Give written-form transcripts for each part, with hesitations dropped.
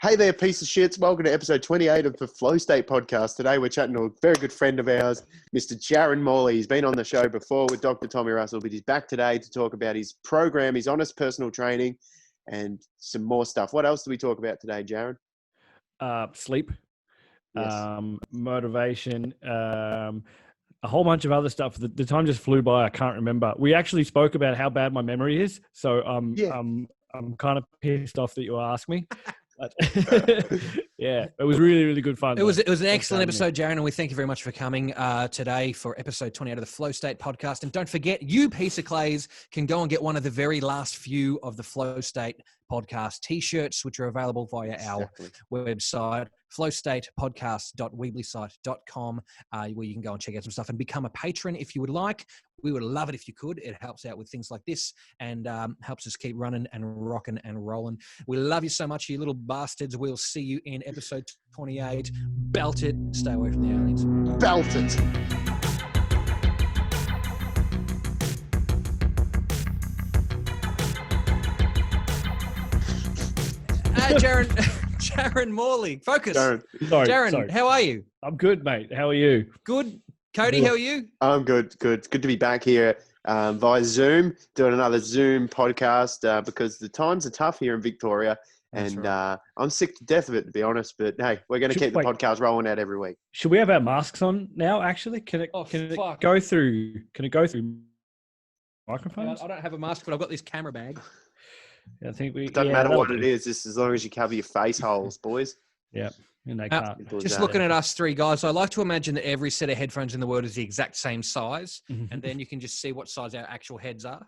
Hey there, piece of shits. Welcome to episode 28 of the Flow State podcast. Today we're chatting to a very good friend of ours, Mr. Jaron Morley. He's been on the show before with Dr. Tommy Russell, but he's back today to talk about his program, his Honest Personal Training, and some more stuff. What else do we talk about today, Jaron? Sleep, Yes. motivation, a whole bunch of other stuff. The time just flew by. I can't remember. We actually spoke about how bad my memory is. So I'm kind of pissed off that you asked me. But yeah, it was really, really good fun. It was an excellent episode, Jaron, and we thank you very much for coming today for episode 28 of the Flow State podcast. And don't forget, you piece of clays can go and get one of the very last few of the Flow State podcast t-shirts, which are available via our website, flowstatepodcast.weeblysite.com, where you can go and check out some stuff and become a patron if you would like. We would love it if you could. It helps out with things like this and helps us keep running and rocking and rolling. We love you so much, you little bastards. We'll see you in episode 28. Belt it. Stay away from the aliens. Belt it. Jaron Morley. Focus. Sorry. How are you? I'm good, mate. How are you? Good. Cody, how are you? I'm good. Good to be back here via Zoom, doing another Zoom podcast because the times are tough here in Victoria. And right. I'm sick to death of it, to be honest. But hey, we're going to keep the podcast rolling out every week. Should we have our masks on now? Actually, can it go through? Can it go through microphones? I don't have a mask, but I've got this camera bag. Yeah, I think we. It doesn't matter what it is, just as long as you cover your face holes, boys. Yeah. And they can't. Just looking at us three guys, I like to imagine that every set of headphones in the world is the exact same size, and then you can just see what size our actual heads are.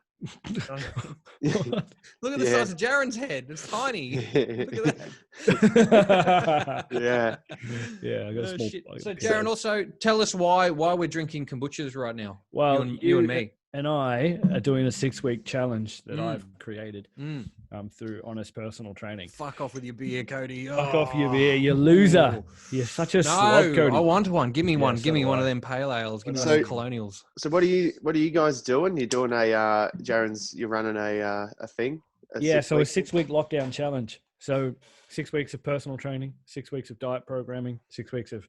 Look at the size of Jaron's head; it's tiny. Look at that. Yeah. I got a small. So, Jaron, also tell us why we're drinking kombuchas right now. Well, you and me. And I are doing a 6-week challenge that I've created through Honest Personal Training. Fuck off with your beer, Cody. Fuck off your beer, you loser. You're such a slut, Cody. I want one. Give me one. Give me one of them pale ales. Give me one of them colonials. So what are you guys doing? You're doing you're running a thing? A 6-week lockdown challenge. So 6 weeks of personal training, 6 weeks of diet programming, 6 weeks of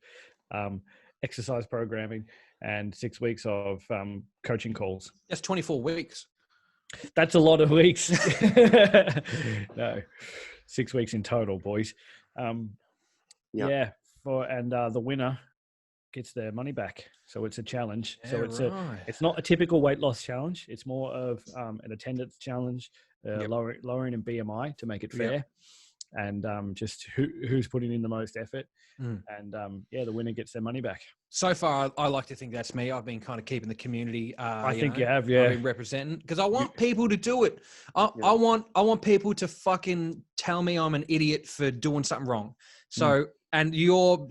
exercise programming, and 6 weeks of coaching calls. That's 24 weeks. That's a lot of weeks. No, 6 weeks in total, boys. The winner gets their money back. So it's a challenge. So it's not a typical weight loss challenge. It's more of an attendance challenge, lowering in BMI to make it fair. And just who's putting in the most effort. And the winner gets their money back. So far, I like to think that's me. I've been kind of keeping the community. I think you have, yeah. I've been representing because I want people to do it. I want people to fucking tell me I'm an idiot for doing something wrong. So, and your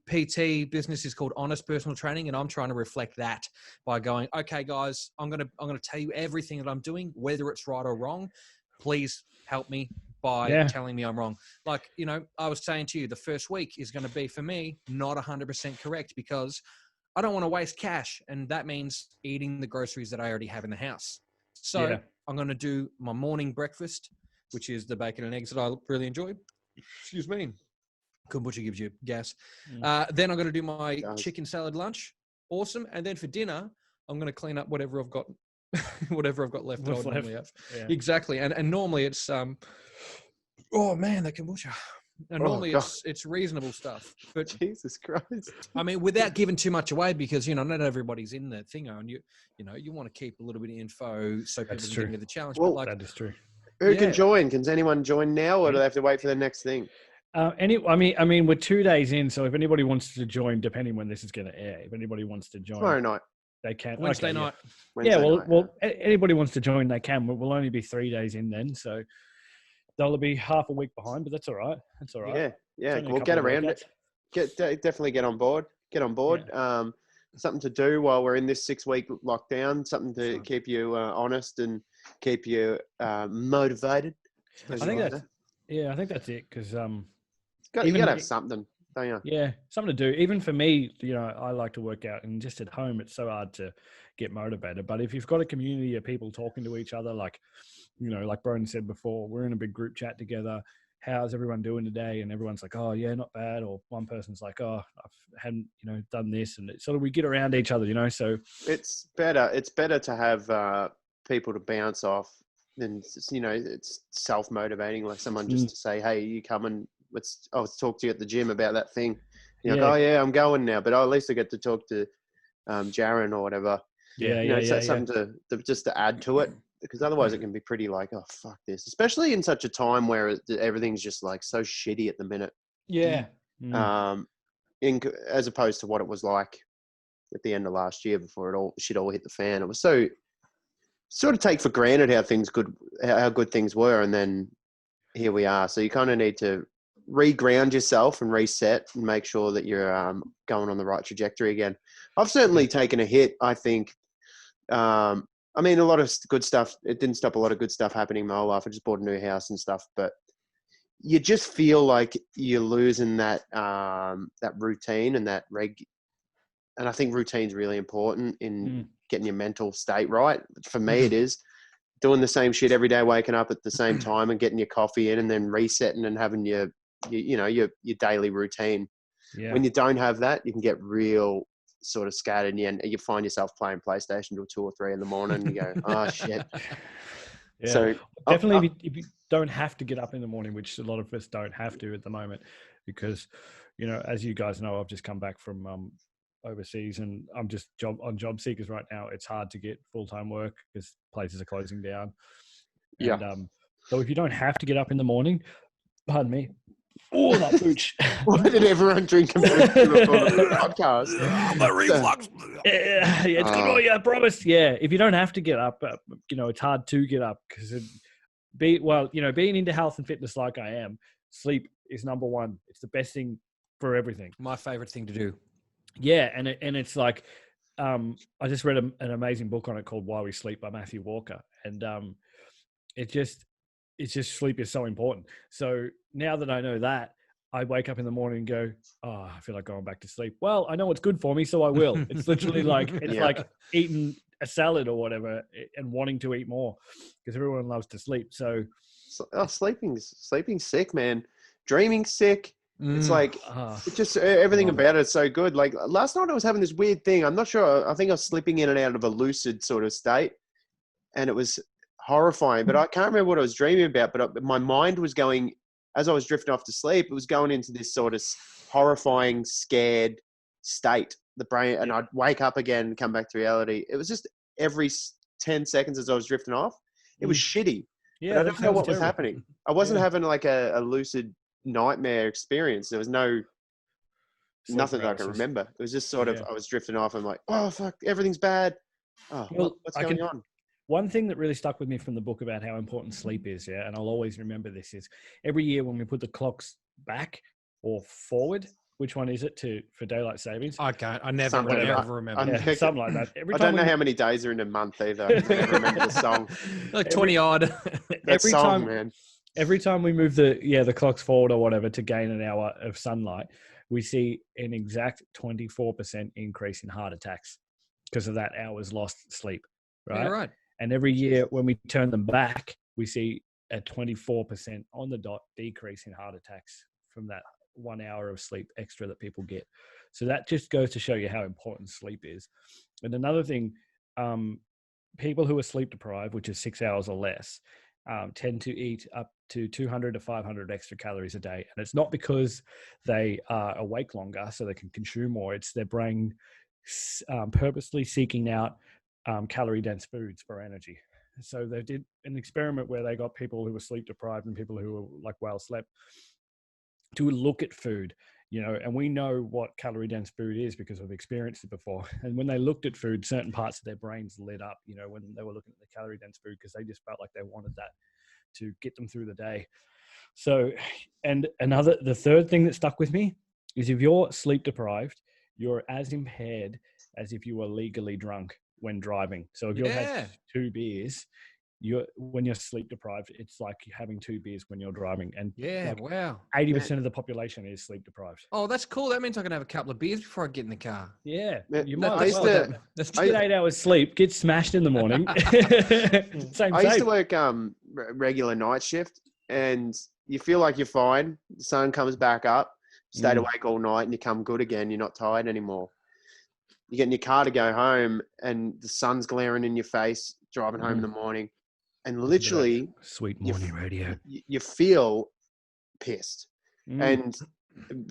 PT business is called Honest Personal Training, and I'm trying to reflect that by going, okay, guys, I'm gonna tell you everything that I'm doing, whether it's right or wrong. Please help me by telling me I'm wrong. Like, I was saying to you, the first week is going to be, for me, not 100% correct because I don't want to waste cash. And that means eating the groceries that I already have in the house. So I'm going to do my morning breakfast, which is the bacon and eggs that I really enjoy. Excuse me. Kombucha gives you gas. Then I'm going to do my chicken salad lunch. Awesome. And then for dinner, I'm going to clean up whatever I've got left. Normally have. Yeah. Exactly. And normally it's, oh man, that kombucha. And normally it's reasonable stuff. But Jesus Christ. I mean, without giving too much away, because not everybody's in the thing, and you want to keep a little bit of info so people can get into the challenge. Well, that is true. Who can join? Can anyone join now, or do they have to wait for the next thing? We're 2 days in, so if anybody wants to join, depending when this is going to air, if anybody wants to join tomorrow night, they can. Wednesday night. Anybody wants to join, they can. We'll only be 3 days in then, so they'll be half a week behind, but that's all right. That's all right. Yeah. We'll get around it. Definitely get on board. Yeah. Something to do while we're in this 6-week lockdown. Something to keep you honest and keep you motivated. I think that's it because you got to have something. Don't you? Yeah, something to do. Even for me, I like to work out, and just at home, it's so hard to get motivated. But if you've got a community of people talking to each other, like Broden said before, we're in a big group chat together, how's everyone doing today? And everyone's like, oh yeah, not bad. Or one person's like, oh, I hadn't, done this. And it's sort of, we get around each other, so. It's better to have people to bounce off than, it's self-motivating, like someone just to say, hey, you come and let's talk to you at the gym about that thing. You're like, oh yeah, I'm going now, but at least I get to talk to Jaron or whatever. Something to just to add to it, because otherwise it can be pretty like, oh fuck this, especially in such a time where everything's just like so shitty at the minute. As opposed to what it was like at the end of last year before shit all hit the fan. It was so sort of take for granted how good things were, and then here we are. So you kind of need to reground yourself and reset and make sure that you're going on the right trajectory again. I've certainly taken a hit, I think. A lot of good stuff. It didn't stop a lot of good stuff happening in my whole life. I just bought a new house and stuff, but you just feel like you're losing that routine and that and I think routine's really important in getting your mental state right. For me, it is doing the same shit every day, waking up at the same time and getting your coffee in, and then resetting and having your daily routine. Yeah. When you don't have that, you can get real sort of scattered, and you find yourself playing PlayStation till 2 or 3 in the morning, and you go, oh shit. Yeah. So definitely, if you don't have to get up in the morning, which a lot of us don't have to at the moment, because as you guys know, I've just come back from overseas, and I'm just on job seekers right now. It's hard to get full-time work because places are closing down. And, so if you don't have to get up in the morning, pardon me. Oh, that pooch. Why did everyone drink a before the podcast? My reflux. Yeah, it's good for you, I promise. Yeah, if you don't have to get up, it's hard to get up because being into health and fitness like I am, sleep is number one. It's the best thing for everything. My favorite thing to do. Yeah, and it's like, I just read an amazing book on it called Why We Sleep by Matthew Walker, and it's just sleep is so important. So now that I know that, I wake up in the morning and go, oh, I feel like going back to sleep. Well, I know it's good for me, so I will. It's literally like, like eating a salad or whatever and wanting to eat more because everyone loves to sleep. So sleeping sick, man. Dreaming sick. It's like, it's just everything about it is so good. Like last night I was having this weird thing. I'm not sure. I think I was slipping in and out of a lucid sort of state, and it was horrifying, but I can't remember what I was dreaming about, but my mind was going, as I was drifting off to sleep, it was going into this sort of horrifying, scared state, the brain, and I'd wake up again and come back to reality. It was just every 10 seconds as I was drifting off. It was shitty. Yeah, but I don't know what was happening. I wasn't having like a lucid nightmare experience. There was nothing that I can remember. It was just sort of, I was drifting off. I'm like, oh, fuck, everything's bad. Oh, what's going on? One thing that really stuck with me from the book about how important sleep is, and I'll always remember this, is every year when we put the clocks back or forward, which one is it for daylight savings? I never remember. Yeah, something like that. I don't know how many days are in a month either. I never remember the song. Like 20 odd. Every time we move the clocks forward or whatever to gain an hour of sunlight, we see an exact 24% increase in heart attacks because of that hour's lost sleep. Right. Yeah, right. And every year when we turn them back, we see a 24% on the dot decrease in heart attacks from that 1 hour of sleep extra that people get. So that just goes to show you how important sleep is. And another thing, people who are sleep deprived, which is 6 hours or less, tend to eat up to 200 to 500 extra calories a day. And it's not because they are awake longer so they can consume more. It's their brain purposely seeking out calorie-dense foods for energy. So they did an experiment where they got people who were sleep deprived and people who were like well slept to look at food, and we know what calorie-dense food is because we've experienced it before. And when they looked at food, certain parts of their brains lit up, when they were looking at the calorie-dense food, because they just felt like they wanted that to get them through the day. So, and the third thing that stuck with me is if you're sleep deprived, you're as impaired as if you were legally drunk when driving. So if you've had 2 beers, when you're sleep deprived, it's like having 2 beers when you're driving. And 80% of the population is sleep deprived. Oh, that's cool. That means I can have a couple of beers before I get in the car. Yeah, you might. That's 8 hours sleep. Get smashed in the morning. I used to work regular night shift, and you feel like you're fine. The sun comes back up, stayed awake all night, and you come good again. You're not tired anymore. You get in your car to go home, and the sun's glaring in your face, driving home in the morning, and literally, sweet morning radio. You feel pissed, and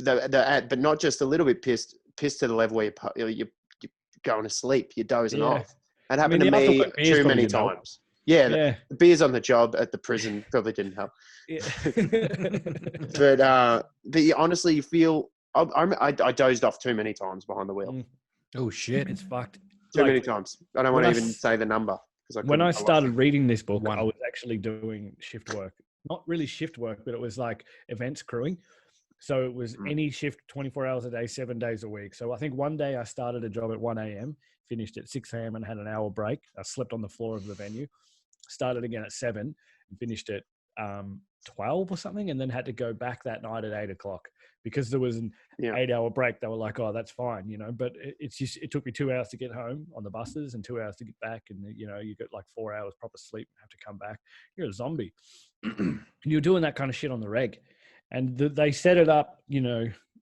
but not just a little bit pissed to the level where you're going to sleep, you're dozing off. That happened to me too many times. Yeah, the beers on the job at the prison probably didn't help. But honestly, you feel I dozed off too many times behind the wheel. Oh shit, it's fucked. Too many times. I don't want to even say the number. When I started reading this book, I was actually doing shift work. Not really shift work, but it was like events crewing. So it was any shift, 24 hours a day, 7 days a week. So I think one day I started a job at 1 a.m., finished at 6 a.m. and had an hour break. I slept on the floor of the venue, started again at 7 and finished at 12 or something, and then had to go back that night at 8 o'clock because there was an 8-hour break. They were like, oh, that's fine, but it took me 2 hours to get home on the buses and 2 hours to get back. And, you get like 4 hours proper sleep and have to come back. You're a zombie. And you're doing that kind of shit on the reg. And they set it up,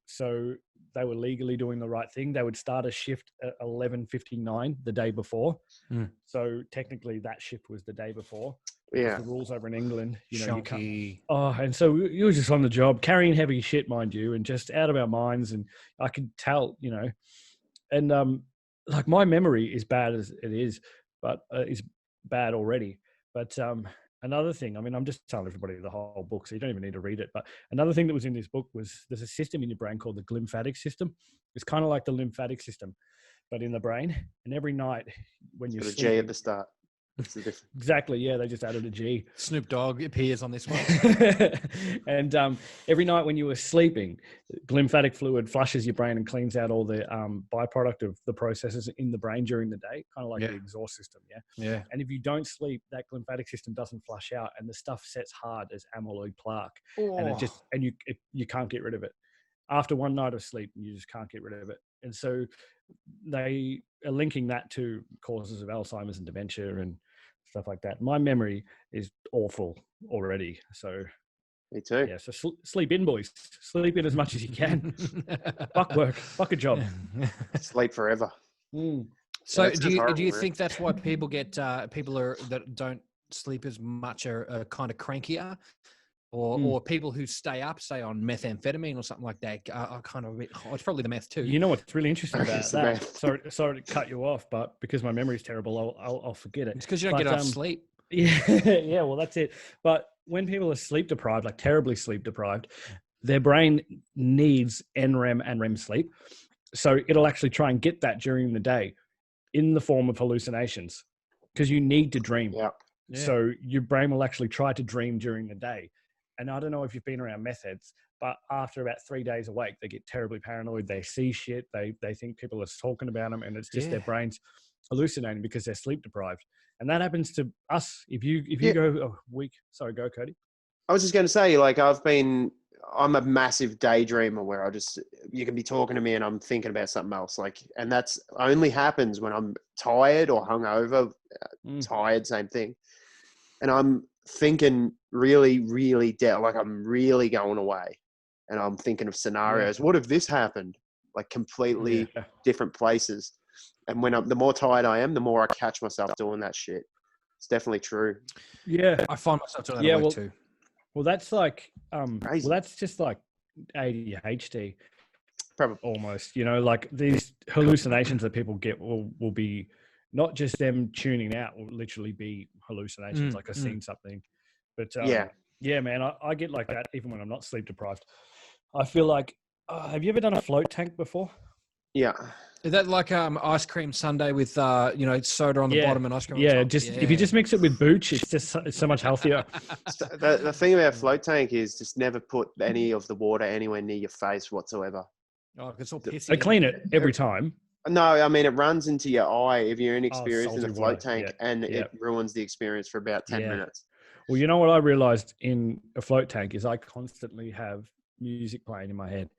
so they were legally doing the right thing. They would start a shift at 11:59 the day before. So technically that shift was the day before. Yeah. The rules over in England, you can't. Oh, and so you were just on the job, carrying heavy shit, mind you, and just out of our minds. And I could tell, and like my memory is bad as it is, but it's bad already. But another thing, I'm just telling everybody the whole book, so you don't even need to read it. But another thing that was in this book was there's a system in your brain called the glymphatic system. It's kind of like the lymphatic system, but in the brain. And every night when you're sleeping, J at the start. Exactly. Yeah, they just added a G. Snoop Dogg appears on this one. And every night when you were sleeping, glymphatic fluid flushes your brain and cleans out all the byproduct of the processes in the brain during the day, kind of like the exhaust system. Yeah. And if you don't sleep, that glymphatic system doesn't flush out, and the stuff sets hard as amyloid plaque, and you can't get rid of it. After one night of sleep, you just can't get rid of it. And so they are linking that to causes of Alzheimer's and dementia and stuff like that. My memory is awful already. So me too. Yeah. So sleep in, boys. Sleep in as much as you can. Fuck work. Fuck a job. Sleep forever. So do you think that's why people get that don't sleep as much are kind of crankier? Or people who stay up, say on methamphetamine or something like that, are kind of a bit. It's probably the meth too. You know what's really interesting about that? Sorry to cut you off, but because my memory's terrible, I'll forget it. It's because you don't get enough sleep. Yeah, well, that's it. But when people are sleep deprived, like terribly sleep deprived, their brain needs NREM and REM sleep, so it'll actually try and get that during the day, in the form of hallucinations, because you need to dream. Yeah. So your brain will actually try to dream during the day. And I don't know if you've been around meth heads, but after about 3 days awake, they get terribly paranoid. They see shit. They think people are talking about them, and it's just their brains hallucinating because they're sleep deprived. And that happens to us. If you go a week, sorry, go Cody. I was just going to say, like, I'm a massive daydreamer where you can be talking to me and I'm thinking about something else. like, and that's only happens when I'm tired or hungover, tired, same thing. And I'm thinking really, really like I'm really going away, and I'm thinking of scenarios. What if this happened? Like completely different places. And the more tired I am, the more I catch myself doing that shit. It's definitely true. Yeah, I find myself doing that too. Well, that's like, that's just like ADHD, probably almost. Like these hallucinations that people get will be not just them tuning out. Will literally be hallucinations. Like I've seen something, but yeah, man, I get like that even when I'm not sleep deprived. I feel like, have you ever done a float tank before? Yeah. Is that like ice cream sundae with soda on the bottom and ice cream on the top? If you just mix it with booch, it's so much healthier. The thing about float tank is just never put any of the water anywhere near your face whatsoever. Oh, it's all pissy. They clean it every time. No, I mean, it runs into your eye if you're inexperienced in the float tank, and it ruins the experience for about 10 minutes. Well, you know what I realized in a float tank is I constantly have music playing in my head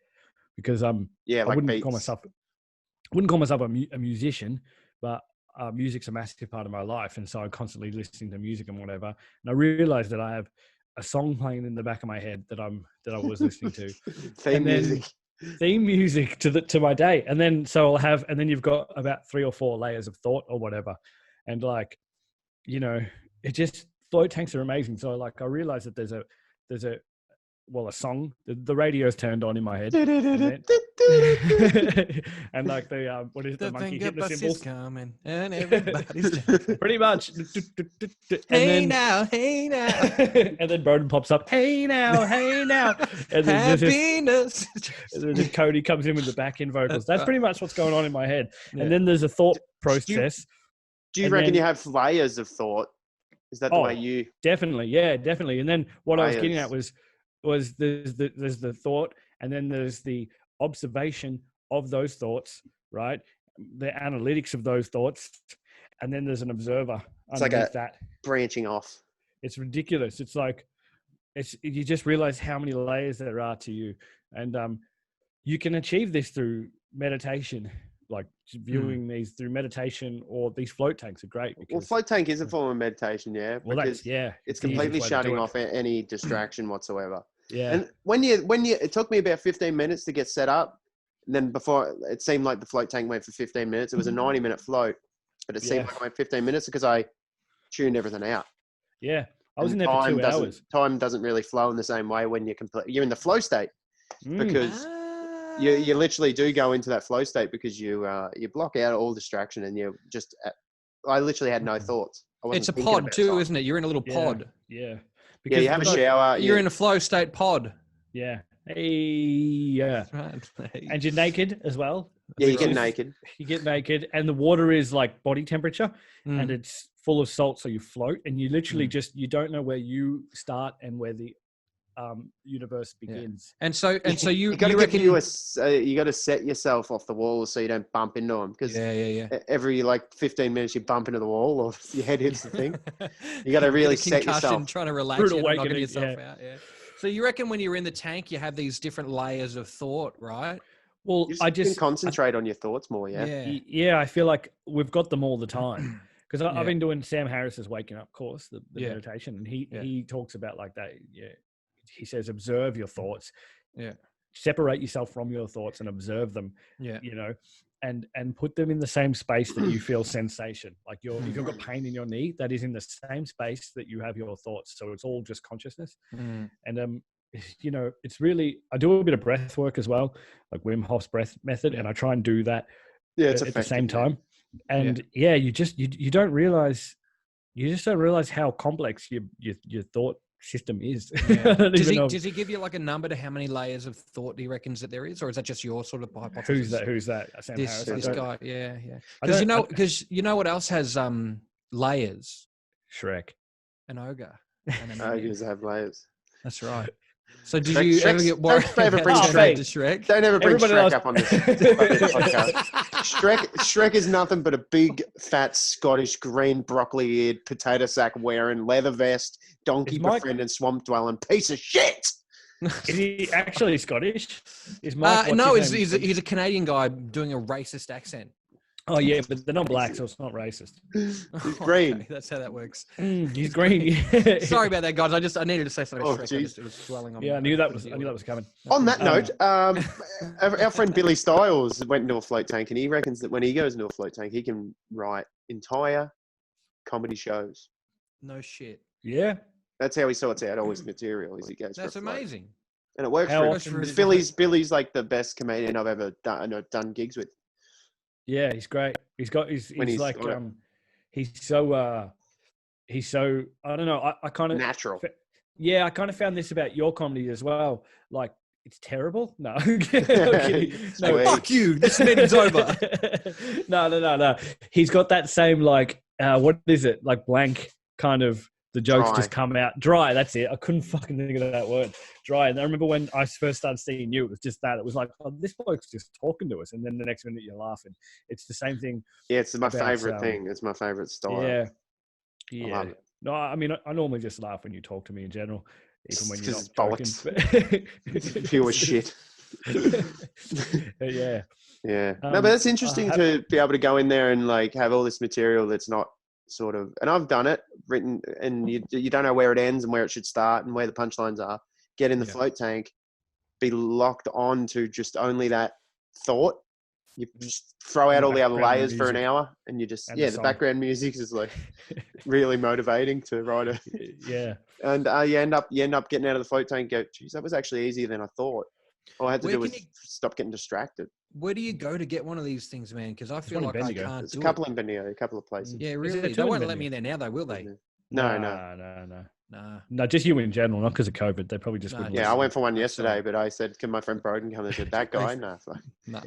because I wouldn't call myself a musician, but music's a massive part of my life, and so I'm constantly listening to music and whatever. And I realized that I have a song playing in the back of my head that I was listening to. Theme music to my day. And then and then you've got about 3 or 4 layers of thought or whatever. And like, you know, it just, float tanks are amazing. So like I realized that there's a song, the radio's turned on in my head. And like the what is the monkey hitting the cymbals coming and everybody's pretty much. Hey now, and then Broden pops up, hey now, and then happiness. And then Cody comes in with the back end vocals. That's pretty much what's going on in my head. Yeah. And then there's a thought process. Do you reckon you have layers of thought? Is that the way you? Definitely, yeah, definitely. And then what I was getting at was there's the thought, and then there's the observation of those thoughts, right? The analytics of those thoughts, and then there's an observer. It's like that branching off. It's ridiculous. It's like you just realize how many layers there are to you, and you can achieve this through meditation. Like viewing these through meditation, or these float tanks are great. Well, float tank is a form of meditation, yeah. Well, it's completely shutting off any distraction whatsoever. Yeah. And when you, it took me about 15 minutes to get set up. And then before, it seemed like the float tank went for 15 minutes. It was a 90-minute float, but it seemed like I went 15 minutes because I tuned everything out. Yeah. I was in there for 2 hours. Time doesn't really flow in the same way when you're in the flow state, because you literally do go into that flow state because you block out all distraction, and you just. I literally had no thoughts. It's a pod too, isn't it? You're in a little pod. Yeah. Because you have a shower. You're in a flow state pod. Yeah. Hey, yeah. Right. And you're naked as well. Yeah, you get naked. You get naked, and the water is like body temperature, and it's full of salt, so you float, and you literally you don't know where you start and where the universe begins. And so you got to set yourself off the wall so you don't bump into them, because every like 15 minutes you bump into the wall or your head hits the thing. You got to really set yourself. Trying to relax, knocking yourself out. Yeah. So you reckon when you're in the tank, you have these different layers of thought, right? Well, you can concentrate on your thoughts more. Yeah. I feel like we've got them all the time. Because I've been doing Sam Harris's Waking Up course, the meditation, and he talks about like that. Yeah. He says, observe your thoughts. Yeah. Separate yourself from your thoughts and observe them. Yeah. You know, and put them in the same space that you feel sensation. Like if you've got pain in your knee, that is in the same space that you have your thoughts. So it's all just consciousness. And you know, it's really, I do a bit of breath work as well, like Wim Hof's breath method, and I try and do that at the same time. And you don't realize how complex your thought system is. Does he give you like a number to how many layers of thought he reckons that there is, or is that just your sort of hypothesis? Who's that? Sam Harris? This guy. Yeah. Because you know what else has layers? Shrek. An ogre. Ogres have layers. That's right. So did you ever get worried about Shrek? Don't ever bring Shrek up on this podcast. Shrek is nothing but a big, fat, Scottish, green, broccoli-eared, potato sack wearing, leather vest, donkey befriending, swamp dwelling piece of shit. Is he actually Scottish? No, he's a Canadian guy doing a racist accent. Oh yeah, but they're not black, so it's not racist. He's green. Okay, that's how that works. He's green. Sorry about that, guys. I needed to say something. It was dwelling on. Yeah, I knew that was coming. On that note, our friend Billy Stiles went into a float tank, and he reckons that when he goes into a float tank, he can write entire comedy shows. No shit. Yeah, that's how he sorts out all his material. As he goes. That's amazing. And it works for him. Billy's like the best comedian I've ever done gigs with. Yeah, he's great. He's so I don't know. I kind of natural. I kind of found this about your comedy as well. Like, it's terrible. No, no, fuck you. This meeting's over. No. He's got that same like what is it? Like blank kind of. The jokes just come out dry. That's it. I couldn't fucking think of that word. Dry. And I remember when I first started seeing you, it was just that. It was like, oh, this bloke's just talking to us. And then the next minute you're laughing. It's the same thing. Yeah, it's my favorite thing. It's my favorite style. Yeah. I love it. No, I mean, I normally just laugh when you talk to me in general, even when you're not joking. Pure shit. Yeah. No, but that's interesting to be able to go in there and like have all this material that's not sort of, and I've done it, written, and you don't know where it ends and where it should start and where the punchlines are. Get in the float tank, be locked on to just only that thought. You just throw out all the other layers for an hour, and you just, the background music is like really motivating to write a. Yeah. And you end up getting out of the float tank and go, geez, that was actually easier than I thought. All I had to do was stop getting distracted. Where do you go to get one of these things, man? Because I feel like I can't There's a couple in Bendigo, a couple of places. Yeah, really. They won't let me in there now, though, will they? No, just you in general, not because of COVID. They probably just wouldn't. I went for one yesterday, but I said, can my friend Broden come? They said, that guy? No,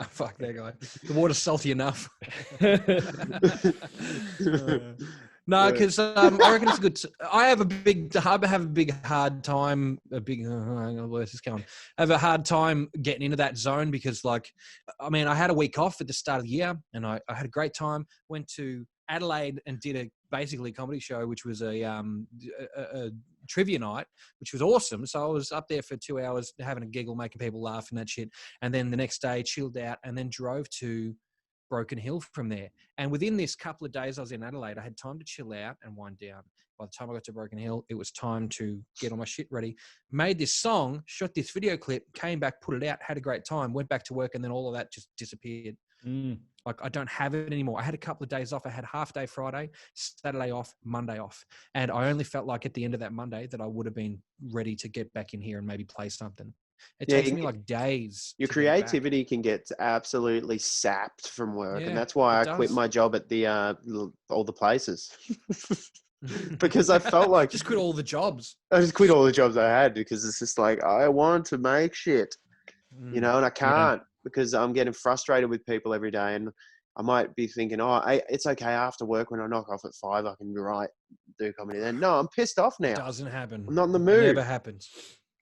fuck that guy. The water's salty enough. No, because I reckon it's good. I have a big hard time. Where's this going? I have a hard time getting into that zone because, like, I mean, I had a week off at the start of the year, and I had a great time. Went to Adelaide and did a basically comedy show, which was a trivia night, which was awesome. So I was up there for 2 hours having a giggle, making people laugh and that shit. And then the next day chilled out and then drove to Broken Hill from there. And within this couple of days I was in Adelaide, I had time to chill out and wind down. By the time I got to Broken Hill, it was time to get all my shit ready. Made this song, shot this video clip, came back, put it out, had a great time, went back to work, and then all of that just disappeared. Like, I don't have it anymore. I had a couple of days off. I had half day Friday, Saturday off, Monday off. And I only felt like at the end of that Monday that I would have been ready to get back in here and maybe play something. It takes me like days. Your creativity can get absolutely sapped from work. And that's why I quit my job at the all the places. Because I felt like... Just quit all the jobs. I just quit all the jobs I had because it's just like, I want to make shit, you know, and I can't. Because I'm getting frustrated with people every day, and I might be thinking, it's okay after work when I knock off at 5, I can do comedy then. No, I'm pissed off now. It doesn't happen. I'm not in the mood. It never happens.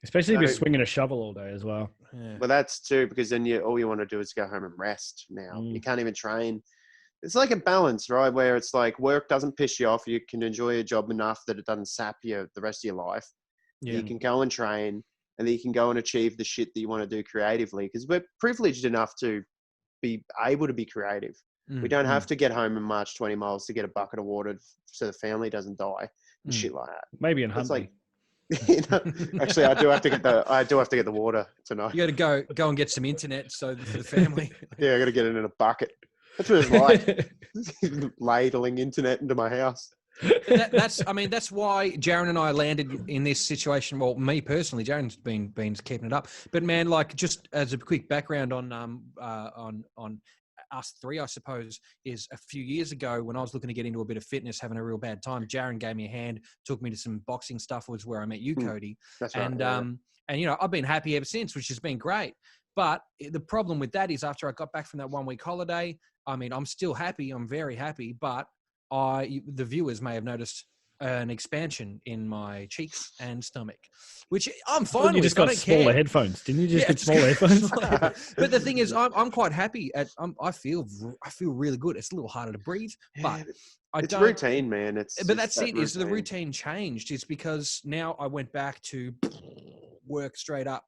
Especially if you're swinging a shovel all day as well. Yeah. Well, that's too, because then all you want to do is go home and rest now. You can't even train. It's like a balance, right? Where it's like work doesn't piss you off. You can enjoy your job enough that it doesn't sap you the rest of your life. Yeah. You can go and train. And then you can go and achieve the shit that you want to do creatively, because we're privileged enough to be able to be creative. We don't have to get home and march 20 miles to get a bucket of water so the family doesn't die and shit like that. Maybe in Huntley. Actually, I do have to get the water tonight. You got to go and get some internet for the family. Yeah, I got to get it in a bucket. That's what it's like. Ladling internet into my house. That's why Jaron and I landed in this situation. Well, me personally, Jaron's been keeping it up. But man, like, just as a quick background on us three, I suppose, is a few years ago when I was looking to get into a bit of fitness, having a real bad time. Jaron gave me a hand, took me to some boxing stuff, was where I met you, Cody. That's right. And you know, I've been happy ever since, which has been great. But the problem with that is after I got back from that 1 week holiday, I mean, I'm still happy. I'm very happy, but the viewers may have noticed an expansion in my cheeks and stomach, which I'm fine with. You just got smaller headphones, didn't you? Just get smaller headphones. But the thing is, I'm quite happy. I feel really good. It's a little harder to breathe, but it's routine, man. But that's it. Is the routine changed? It's because now I went back to work straight up.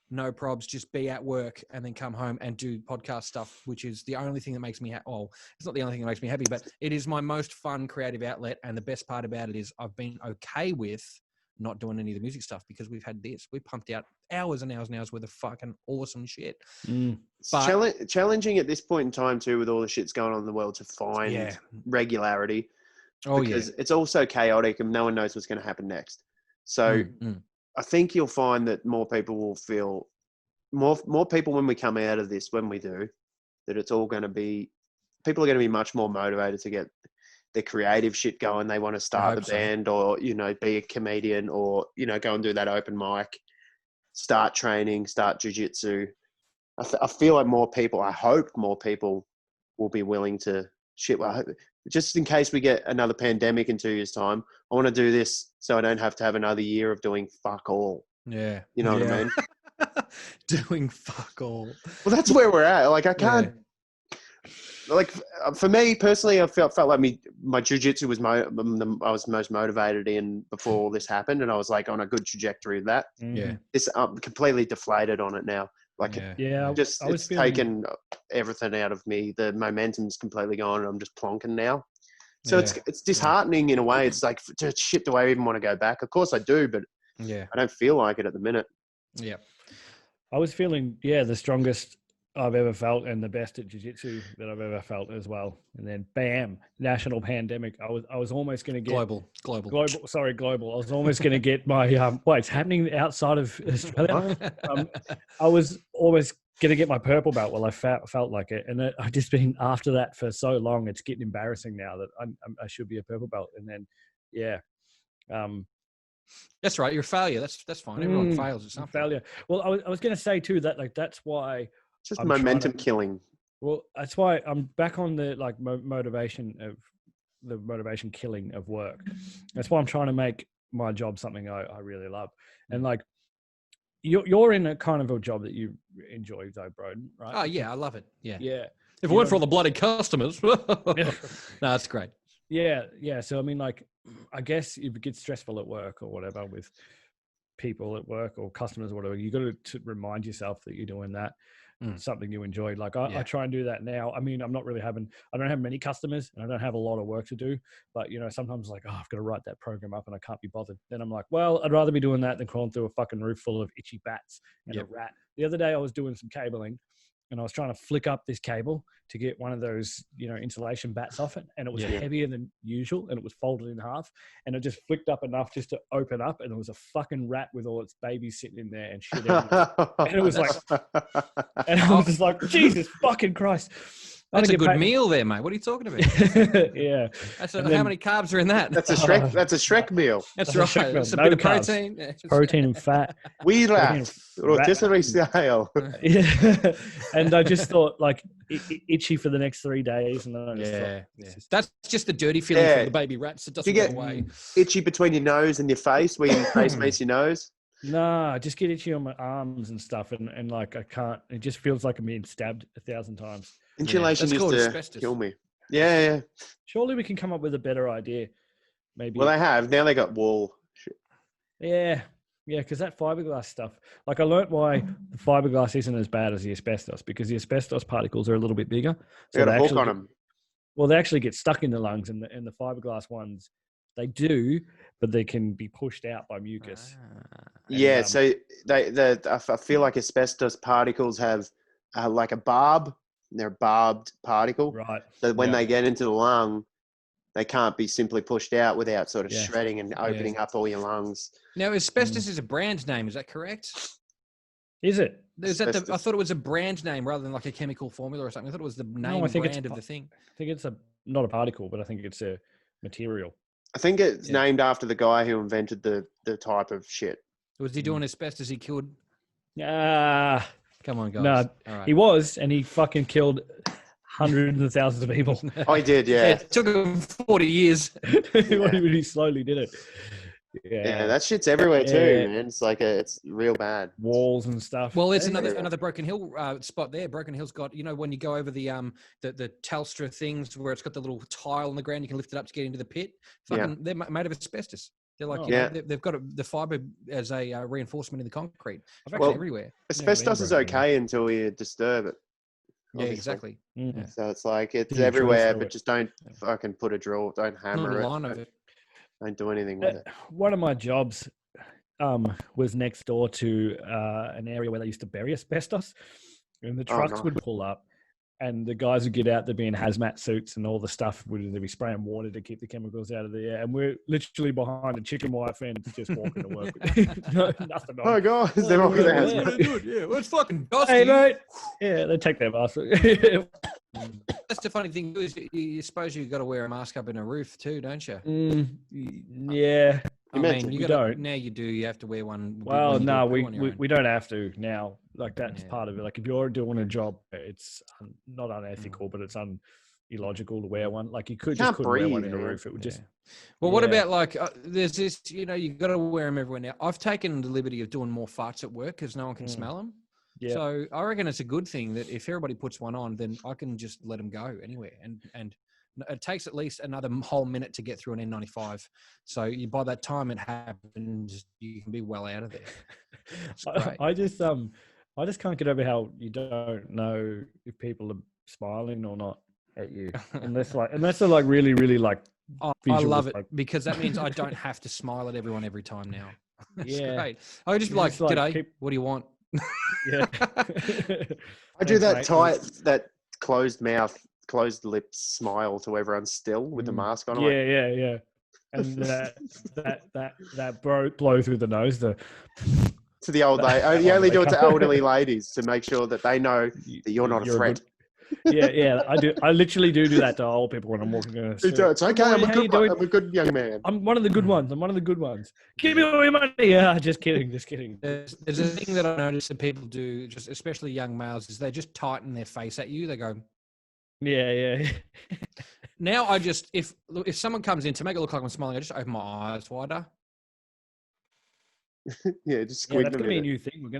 No probs, just be at work and then come home and do podcast stuff, which is the only thing that makes me happy. Oh, it's not the only thing that makes me happy, but it is my most fun creative outlet. And the best part about it is I've been okay with not doing any of the music stuff because we've had this. We pumped out hours and hours and hours worth of fucking awesome shit. It's challenging at this point in time too, with all the shit's going on in the world, to find regularity. Because it's also chaotic and no one knows what's going to happen next. So I think you'll find that more people will feel more people when we come out of this, when we do, that it's all going to be, people are going to be much more motivated to get their creative shit going. They want to start the band or, you know, be a comedian or, you know, go and do that open mic, start training, start jiu-jitsu. I feel like more people, I hope more people will be willing to just in case we get another pandemic in 2 years' time, I want to do this so I don't have to have another year of doing fuck all. Yeah. You know what I mean? Doing fuck all. Well, that's where we're at. Like, I can't, like, for me personally, I felt like my jiu-jitsu was I was most motivated in before all this happened. And I was like on a good trajectory of that. Yeah. I'm completely deflated on it now. Like, it's taken everything out of me. The momentum's completely gone and I'm just plonking now. So it's disheartening in a way. It's like, shit, do I even want to go back? Of course I do, but I don't feel like it at the minute. Yeah. I was feeling, the strongest I've ever felt and the best at jiu-jitsu that I've ever felt as well. And then bam, national pandemic. I was almost going to get global. Sorry, global. I was almost going to get my, it's happening outside of Australia. I was almost going to get my purple belt. Well, I felt like it. And I've just been after that for so long. It's getting embarrassing now that I should be a purple belt. And then, that's right. You're a failure. That's fine. Everyone fails at something. Failure. Well, I was going to say too that that's why just momentum killing. Well, that's why I'm back on the motivation killing of work. That's why I'm trying to make my job something I really love. And like you're in a kind of a job that you enjoy though, Broden, right? Oh yeah, I love it. Yeah. Yeah. If it weren't for all the bloody customers, no, that's great. Yeah. So I mean, like, I guess if it gets stressful at work or whatever with people at work or customers or whatever, you got to remind yourself that you're doing that. Something you enjoy. Like I try and do that now. I mean, I don't have many customers and I don't have a lot of work to do, but sometimes like, I've got to write that program up and I can't be bothered. Then I'm like, well, I'd rather be doing that than crawling through a fucking roof full of itchy bats and a rat. The other day I was doing some cabling and I was trying to flick up this cable to get one of those, insulation bats off it. And it was heavier than usual and it was folded in half and it just flicked up enough just to open up. And there was a fucking rat with all its babies sitting in there and shit. And it was like, and I was just like, Jesus fucking Christ. That's a good meal there, mate. What are you talking about? Yeah. How many carbs are in that? That's a Shrek meal. That's right. It's a bit of protein. Protein and fat. We rat. Rotisserie style. Yeah. And I just thought like itchy for the next 3 days. And then I just That's just the dirty feeling from the baby rats. It doesn't go away. Itchy between your nose and your face where your face meets your nose? No, I just get itchy on my arms and stuff. And like, I can't, it just feels like I'm being stabbed 1,000 times. Insulation used to kill me. Yeah. Surely we can come up with a better idea. Maybe. Well, they have. Now they got wall. Shit. Yeah, because that fiberglass stuff. Like I learnt why the fiberglass isn't as bad as the asbestos because the asbestos particles are a little bit bigger. So they got a hook on them. Well, they actually get stuck in the lungs, and the fiberglass ones they do, but they can be pushed out by mucus. So I feel like asbestos particles have like a barb. They're a barbed particle. Right. So when they get into the lung, they can't be simply pushed out without sort of shredding and opening up all your lungs. Now, asbestos is a brand name. Is that correct? Is it? I thought it was a brand name rather than like a chemical formula or something. I thought it was the name brand of the thing. I think it's not a particle, but I think it's a material. I think it's named after the guy who invented the type of shit. Was he doing asbestos? He killed... Come on, guys. No, right. He was, and he fucking killed hundreds of thousands of people. Oh, he did, yeah. It took him 40 years. He slowly did it. Yeah, that shit's everywhere too, man. It's like it's real bad. Walls and stuff. Well, it's another Broken Hill spot there. Broken Hill's got, when you go over the Telstra things where it's got the little tile on the ground, you can lift it up to get into the pit. They're made of asbestos. They're like, they've got the fiber as a reinforcement in the concrete. It's actually everywhere. Asbestos is okay until you disturb it. Obviously. Yeah, exactly. Mm-hmm. So it's like it's everywhere, but just don't fucking put a drill. Don't hammer it. Don't do anything with it. One of my jobs was next door to an area where they used to bury asbestos, and the trucks would pull up. And the guys would get out there being hazmat suits and all the stuff. They'd be spraying water to keep the chemicals out of the air. And we're literally behind a chicken wire fence just walking to work. Nothing on. Oh, guys, they're all going to hazmat. Yeah, it's fucking dusty. Hey, mate. Yeah, they take their mask. That's the funny thing is, you suppose you've got to wear a mask up in a roof too, don't you? Yeah. I mean, you don't. Now you do. You have to wear one. Well, no, we don't have to now. Like that's part of it. Like if you're doing a job, it's not unethical, but it's illogical to wear one. Like you couldn't wear one in a roof. It would just. Well, what about like there's this? You've got to wear them everywhere now. I've taken the liberty of doing more farts at work because no one can smell them. Yeah. So I reckon it's a good thing that if everybody puts one on, then I can just let them go anywhere. And it takes at least another whole minute to get through an N95. So by that time it happens, you can be well out of there. I just can't get over how you don't know if people are smiling or not at you, unless they're like really, really like I love it because that means I don't have to smile at everyone every time now. That's great. I just be like, "G'day, what do you want?" Yeah. I do that that closed mouth, closed lips smile to everyone still with the mask on. Yeah. And that blow through the nose. To the old lady. You only do it to elderly ladies to make sure that they know that you're not a threat. Yeah, I do. I literally do that to old people when I'm walking down the street. It's okay. I'm a good young man. I'm one of the good ones. Give me all your money. Yeah, just kidding. There's a thing that I notice that people do, just especially young males, is they just tighten their face at you. They go, yeah. Now I just, if someone comes in to make it look like I'm smiling, I just open my eyes wider. Yeah, just squint that's gonna be a new thing.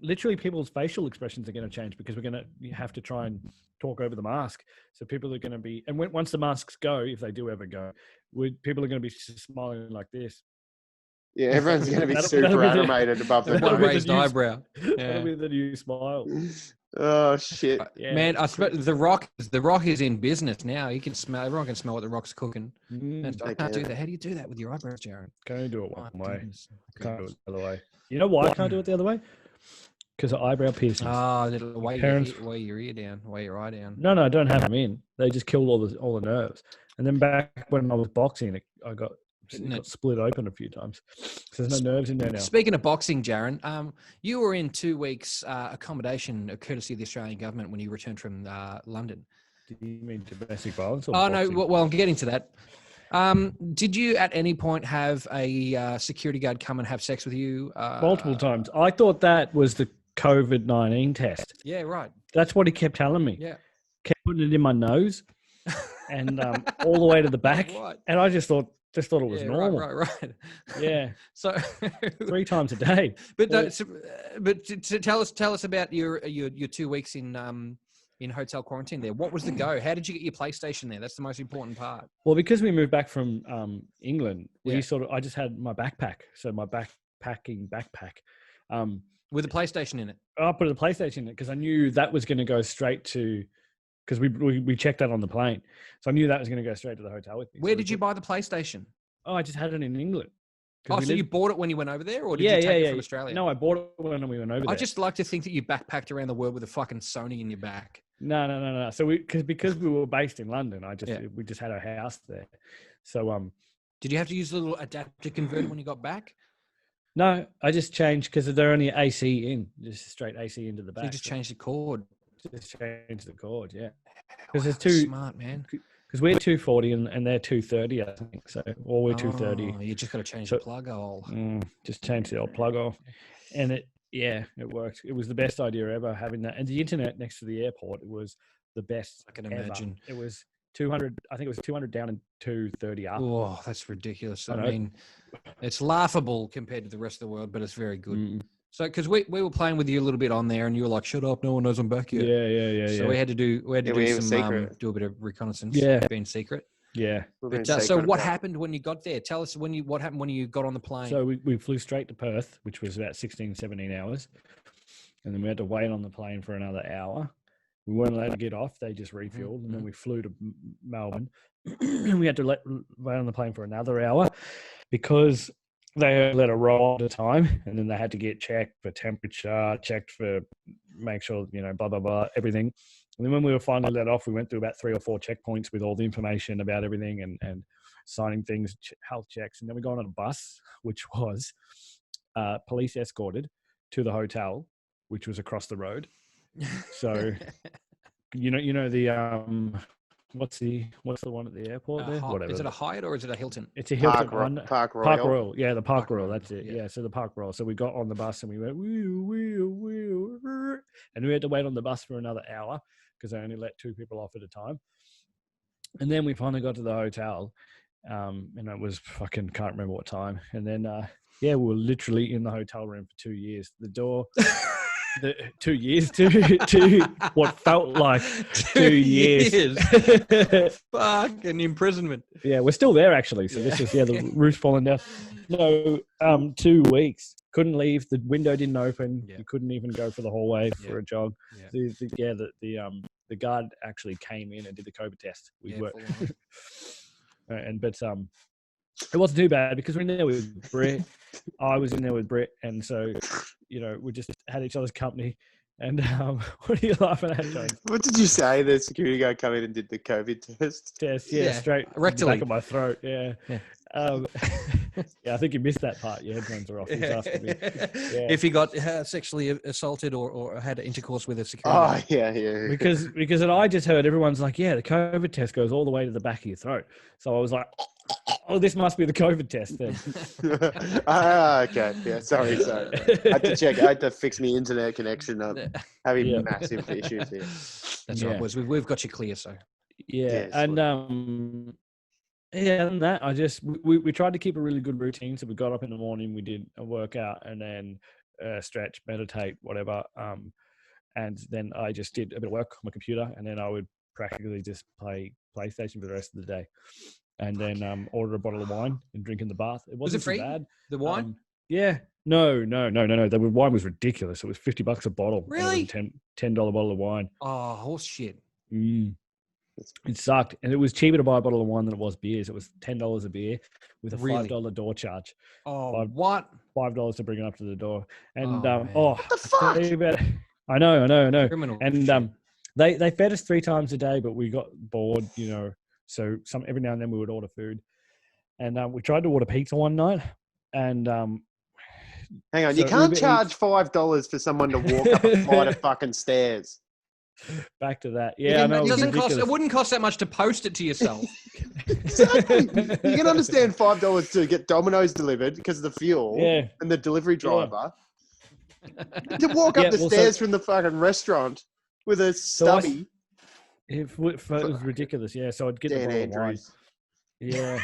Literally people's facial expressions are gonna change because we're gonna have to try and talk over the mask. So people are gonna be, and once the masks go, if they do ever go, people are gonna be smiling like this. Yeah, everyone's gonna be super animated above the nose. Raised eyebrow. That'll be the new smile. Oh shit, man! I suppose the Rock is in business now. You can smell. Everyone can smell what the Rock's cooking. I can't do that. How do you do that with your eyebrows, Jaron? Can only do it one way. Can't do it the other way. You know why I can't do it the other way? Because of eyebrow piercings. Weigh your ear down, weigh your eye down. No, I don't have them in. They just killed all the nerves. And then back when I was boxing, I got split open a few times. So there's no nerves in there now. Speaking of boxing, Jaron, you were in 2 weeks accommodation courtesy of the Australian government when you returned from London. Do you mean domestic violence? Or boxing? No. Well, I'm getting to that. Did you at any point have a security guard come and have sex with you? Multiple times. I thought that was the COVID-19 test. Yeah, right. That's what he kept telling me. Yeah. Kept putting it in my nose and all the way to the back. Right. And I just thought it was normal. Right. Yeah. So 3 times a day. But tell us about your 2 weeks in hotel quarantine there. What was the go? How did you get your PlayStation there? That's the most important part. Well, because we moved back from England, I just had my backpack. So my backpacking backpack. With a PlayStation in it. I put a PlayStation in it because I knew that was going to go straight to, because we checked that on the plane. So I knew that was going to go straight to the hotel with me. Where did you buy the PlayStation? Oh, I just had it in England. Oh, so you bought it when you went over there, or did you take it from Australia? No, I bought it when we went over there. I just like to think that you backpacked around the world with a fucking Sony in your back. No. So because we were based in London, we just had a house there. So did you have to use a little adapter converter when you got back? No, I just changed because they're only AC in, just straight AC into the back. So you just changed the cord. Just change the cord, yeah. Because there's two smart, man. Because we're 240 and they're 230, I think. So, or we're 230. You just got to change the plug hole. Just change the old plug hole, and it worked. It was the best idea ever having that, and the internet next to the airport. It was the best. I can imagine. It was 200. I think it was 200 down and 230 up. Oh, that's ridiculous. I mean, it's laughable compared to the rest of the world, but it's very good. So, because we were playing with you a little bit on there, and you were like, "Shut up! No one knows I'm back yet." Yeah. So we had to do do a bit of reconnaissance. Yeah, being secret. Yeah. But, so what happened when you got there? Tell us what happened when you got on the plane. So we flew straight to Perth, which was about 16, 17 hours, and then we had to wait on the plane for another hour. We weren't allowed to get off; they just refueled, and then we flew to Melbourne. We had to wait on the plane for another hour because they let a roll at a time, and then they had to get checked for temperature, checked for make sure, blah, blah, blah, everything. And then when we were finally let off, we went through about 3 or 4 checkpoints with all the information about everything and signing things, health checks. And then we got on a bus, which was police escorted to the hotel, which was across the road. So, the what's the one at the airport there? Whatever. Is it a Hyatt or is it a Hilton? It's a Hilton. Park Royal. Park Royal. Yeah, the Park Royal. That's it. Yeah, so the Park Royal. So we got on the bus and we went, wheel, and we had to wait on the bus for another hour because they only let 2 people off at a time. And then we finally got to the hotel, and it was fucking can't remember what time. And then, we were literally in the hotel room for 2 years. The door... 2 years to what felt like 2 years. Fucking imprisonment. Yeah, we're still there actually. So this is the roof's falling down. No, 2 weeks. Couldn't leave. The window didn't open. You couldn't even go for the hallway for a jog. The guard actually came in and did the COVID test. But it wasn't too bad because we're in there with Britt. I was in there with Britt, and so we just had each other's company. And what are you laughing at, Jones? What did you say? The security guard came in and did the COVID test? Yeah, straight rectally. back of my throat. Yeah. Yeah, I think you missed that part. Your headphones are off. He's asking me. Yeah. If he got sexually assaulted or had intercourse with a security guard. Yeah. Because I just heard everyone's like, yeah, the COVID test goes all the way to the back of your throat. So I was like, oh, this must be the COVID test then. Okay. Yeah, sorry. I had to check. I had to fix my internet connection. I'm having massive issues here. That's right, boys. We've got you clear, so. Yeah, and and that we tried to keep a really good routine. So we got up in the morning, we did a workout, and then stretch, meditate, whatever. And then I just did a bit of work on my computer, and then I would practically just play PlayStation for the rest of the day, and then order a bottle of wine and drink in the bath. It wasn't free? too bad. The wine? Yeah. No. The wine was ridiculous. It was $50 a bottle. Really? $10 bottle of wine. Oh, horse shit. It sucked, and it was cheaper to buy a bottle of wine than it was beers. It was $10 a beer with a $5 door charge. Oh, what? $5 to bring it up to the door, and what the fuck? I know. Criminal and shit. they fed us 3 times a day, but we got bored, So every now and then we would order food, and we tried to order pizza one night, and hang on, you can't charge $5 for someone to walk up a flight of fucking stairs. Back to that, yeah. It wouldn't cost that much to post it to yourself. Exactly. You can understand $5 to get Domino's delivered because of the fuel and the delivery driver. To walk up the stairs from the fucking restaurant with a stubby. It was ridiculous, yeah. So I'd get Dan the bottle of wine. Yeah,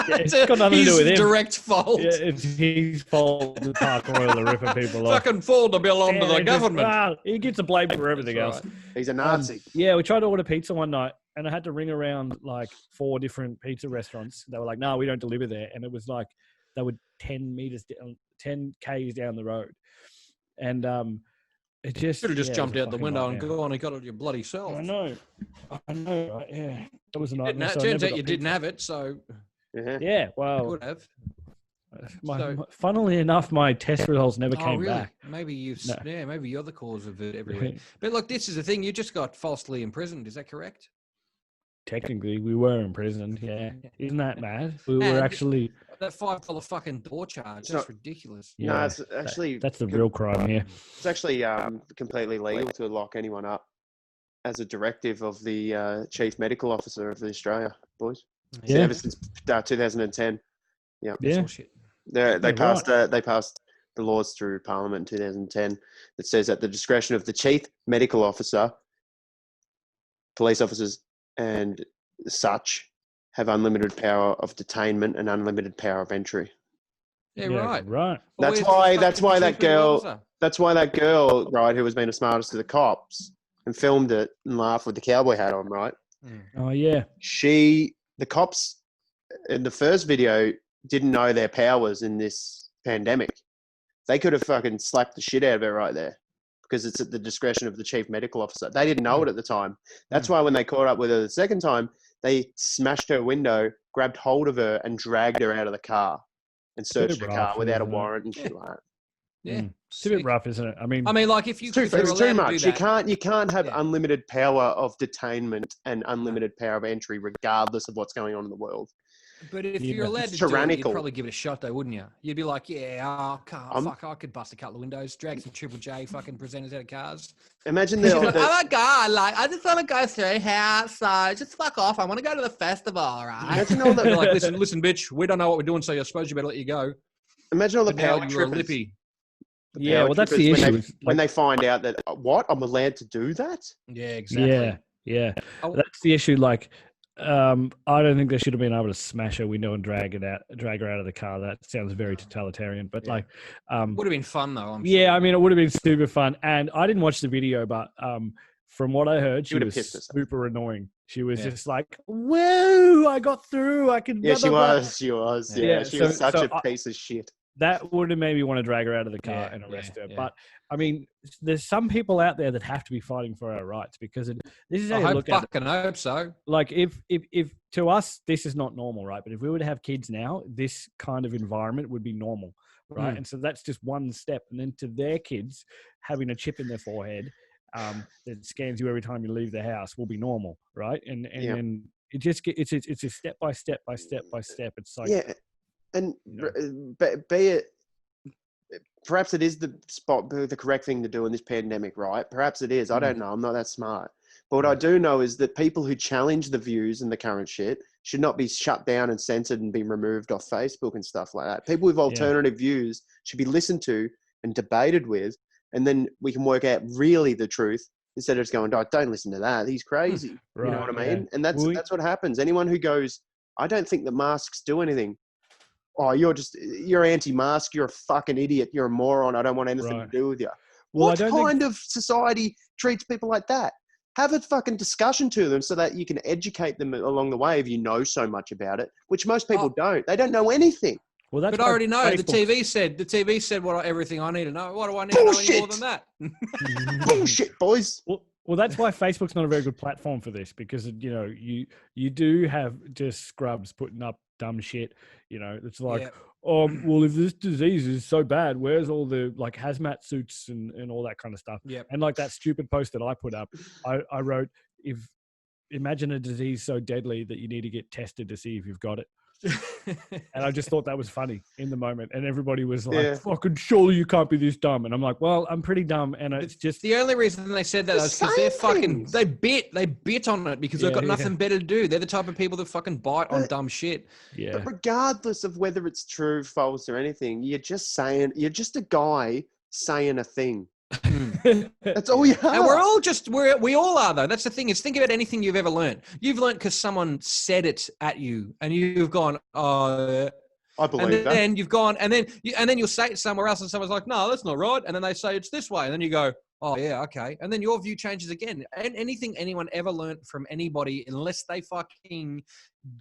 it's got nothing to do with him. Direct fault. Yeah, it's his fault to park oil to ripping people off. Fucking forward the bill onto the government. He gets a blame for everything else. He's a Nazi. Yeah, we tried to order pizza one night, and I had to ring around like 4 different pizza restaurants. They were like, "No, we don't deliver there," and it was like they were 10 k's down the road, and it just should have just jumped out the window and gone and got it your bloody self. I know, right? Yeah, that was a nightmare. Turns out you didn't have it, so yeah. Well, you could have. Funnily enough, my test results never came back. Maybe maybe you're the cause of it everywhere. But look, this is the thing. You just got falsely imprisoned. Is that correct? Technically, we were imprisoned. Yeah, isn't that mad? We were actually that $5 fucking door charge. That's ridiculous. Yeah, no, it's actually that's the real crime here. It's actually completely legal to lock anyone up as a directive of the chief medical officer of Australia, boys. Yeah, ever since 2010. Yeah. They passed the laws through Parliament in 2010 that says at the discretion of the chief medical officer, police officers and such have unlimited power of detainment and unlimited power of entry. Yeah, right. That's why that girl, right, who was being the smartest to the cops and filmed it and laughed with the cowboy hat on, right? Oh yeah. The cops in the first video didn't know their powers in this pandemic. They could have fucking slapped the shit out of her right there because it's at the discretion of the chief medical officer. They didn't know it at the time. That's why when they caught up with her the second time, they smashed her window, grabbed hold of her and dragged her out of the car and searched the car without a warrant and shit like that. Yeah. It's a bit rough, isn't it? I mean, like if you it's too much. You can't have unlimited power of detainment and unlimited power of entry regardless of what's going on in the world. But if you're allowed to do it, you'd probably give it a shot, though, wouldn't you? You'd be like, I could bust a couple of windows, drag some Triple J fucking presenters out of cars. Imagine oh my God, I just want to go through here, so just fuck off. I want to go to the festival, right? Imagine all You're like, listen, bitch, we don't know what we're doing, so I suppose you better let you go. Imagine all the power trippers. Yeah, well, that's the issue. When they find out that, what, I'm allowed to do that? Yeah, exactly. Yeah. That's the issue, like, I don't think they should have been able to smash her window and drag her out of the car. That sounds very totalitarian, but would have been fun though. I'm sure. I mean, it would have been super fun. And I didn't watch the video, but from what I heard, she was super annoying. She was just like, "Whoa, I got through. I can." Yeah, she was. Yeah, she was such a piece of shit. that would have made me want to drag her out of the car and arrest her. But I mean, there's some people out there that have to be fighting for our rights, because this is how you look at it. I hope so. Like if to us this is not normal, right? But if we were to have kids now, this kind of environment would be normal, right? And so that's just one step. And then to their kids, having a chip in their forehead that scans you every time you leave the house will be normal, right? And then it just it's a step by step by step by step. It's like and be it. Perhaps it is the correct thing to do in this pandemic, right? Perhaps it is. I don't know. I'm not that smart. But what I do know is that people who challenge the views and the current shit should not be shut down and censored and be removed off Facebook and stuff like that. People with alternative views should be listened to and debated with, and then we can work out really the truth instead of just going, oh, don't listen to that. He's crazy. Right, you know what I mean? And that's what happens. Anyone who goes, I don't think the masks do anything. Oh, you're anti-mask. You're a fucking idiot. You're a moron. I don't want anything to do with you. Well, what kind of society treats people like that? Have a fucking discussion to them so that you can educate them along the way if you know so much about it, which most people don't. They don't know anything. Well, that's but I already know. The TV said everything I need to know. What do I need to know any more than that? Bullshit, boys. Well, that's why Facebook's not a very good platform for this, because you do have just scrubs putting up dumb shit. It's like, well, if this disease is so bad, where's all the like hazmat suits and all that kind of stuff? Yep. And like that stupid post that I put up, I wrote, imagine a disease so deadly that you need to get tested to see if you've got it. And I just thought that was funny in the moment, and everybody was like, fucking surely you can't be this dumb. And I'm like, well, I'm pretty dumb, and it's just the only reason they said that is because they're fucking they bit on it because they've got nothing better to do. They're the type of people that fucking bite on dumb shit. But regardless of whether it's true, false, or anything, you're just a guy saying a thing. That's all you are. And we all are though. That's the thing, is think about anything you've ever learned. You've learned because someone said it at you and you've gone, oh, I believe that. And you've gone, and then you'll say it somewhere else and someone's like, no, that's not right. And then they say it's this way. And then you go, oh yeah, okay. And then your view changes again. And anything anyone ever learned from anybody, unless they fucking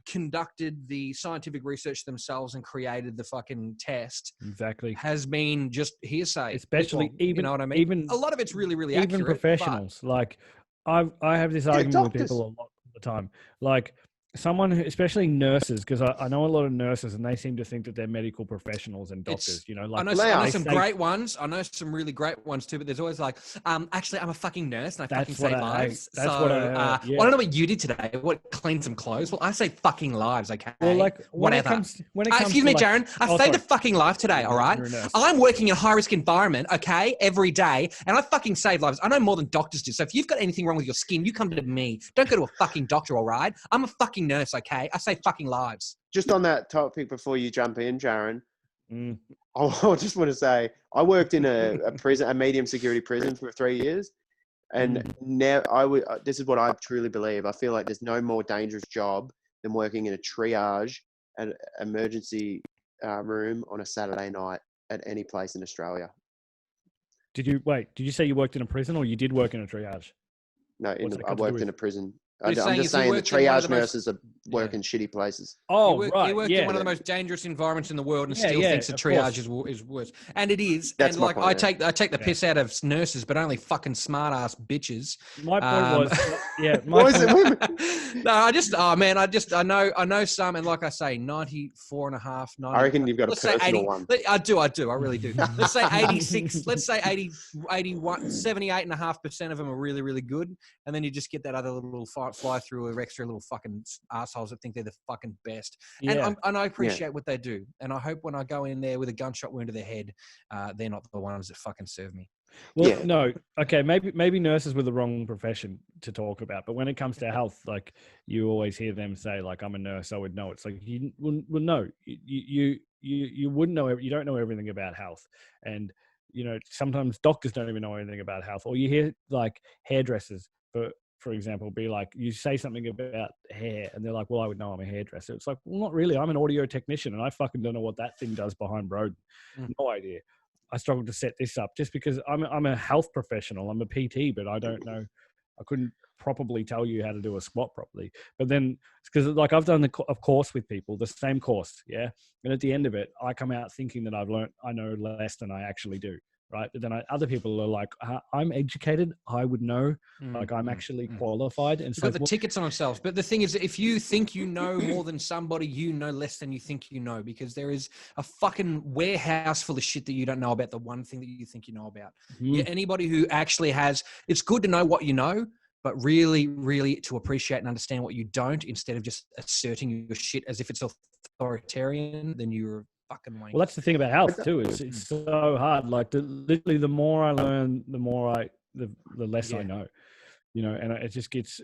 conducted the scientific research themselves and created the fucking test, exactly, has been just hearsay. Especially even, you know what I mean? Even a lot of it's really, really accurate. Even professionals. Like I have this argument with people a lot of the time. Like someone, especially nurses, because I know a lot of nurses and they seem to think that they're medical professionals and doctors, like I know some great ones. I know some really great ones too, but there's always like, actually I'm a fucking nurse and I fucking save lives. I don't know what you did today. What, cleaned some clothes? Well, I save fucking lives, okay? Well, like whatever. When it comes excuse me, like, Jaron. I saved a fucking life today, all right? I'm working in a high-risk environment, okay, every day, and I fucking save lives. I know more than doctors do. So if you've got anything wrong with your skin, you come to me. Don't go to a fucking doctor, all right? I'm a fucking nurse, okay? I save fucking lives. Just on that topic before you jump in, Jaron, I just want to say I worked in a prison, a medium security prison for 3 years, and now this is what I truly believe. I feel like there's no more dangerous job than working in a triage and emergency room on a Saturday night at any place in Australia. Did you say you worked in a prison, or you did work in a triage? No, I worked in a prison. I'm just saying the triage nurses are working shitty places. Oh, right. You work in one of the most dangerous environments in the world and still thinks the triage is worse. And it is. That's and like I take the piss out of nurses, but only fucking smart ass bitches. My point was, Why is it women? No, I know some, and like I say, 94.5. I reckon you've got a personal one. I do. I really do. Let's say 86. Let's say 81, 78.5% of them are really, really good, and then you just get that other little fly through of extra little fucking assholes that think they're the fucking best. And I appreciate what they do. And I hope when I go in there with a gunshot wound to their head, they're not the ones that fucking serve me. Well, no. Okay, maybe nurses were the wrong profession to talk about. But when it comes to health, like you always hear them say, like, I'm a nurse, I would know. It's like, no, you wouldn't know. You don't know everything about health. And, sometimes doctors don't even know anything about health. Or you hear like hairdressers, for example, be like, you say something about hair and they're like, well, I would know, I'm a hairdresser. It's like, well, not really. I'm an audio technician and I fucking don't know what that thing does behind road. No idea. I struggled to set this up just because I'm a health professional. I'm a PT, but I don't know I couldn't properly tell you how to do a squat properly. But then, because like I've done a course with people, the same course, yeah. And at the end of it, I come out thinking that I know less than I actually do, right? But then other people are like, I'm educated, I would know, like I'm actually qualified. And so got the tickets on themselves. But the thing is, if you think you know more than somebody, you know less than you think you know, because there is a fucking warehouse full of shit that you don't know about the one thing that you think you know about. Yeah, anybody who actually has, it's good to know what you know, but really, really to appreciate and understand what you don't, instead of just asserting your shit as if it's authoritarian, then you're fucking wank. Well, that's the thing about health too. It's so hard. Like literally, the more I learn, the less I know. You know, and it just gets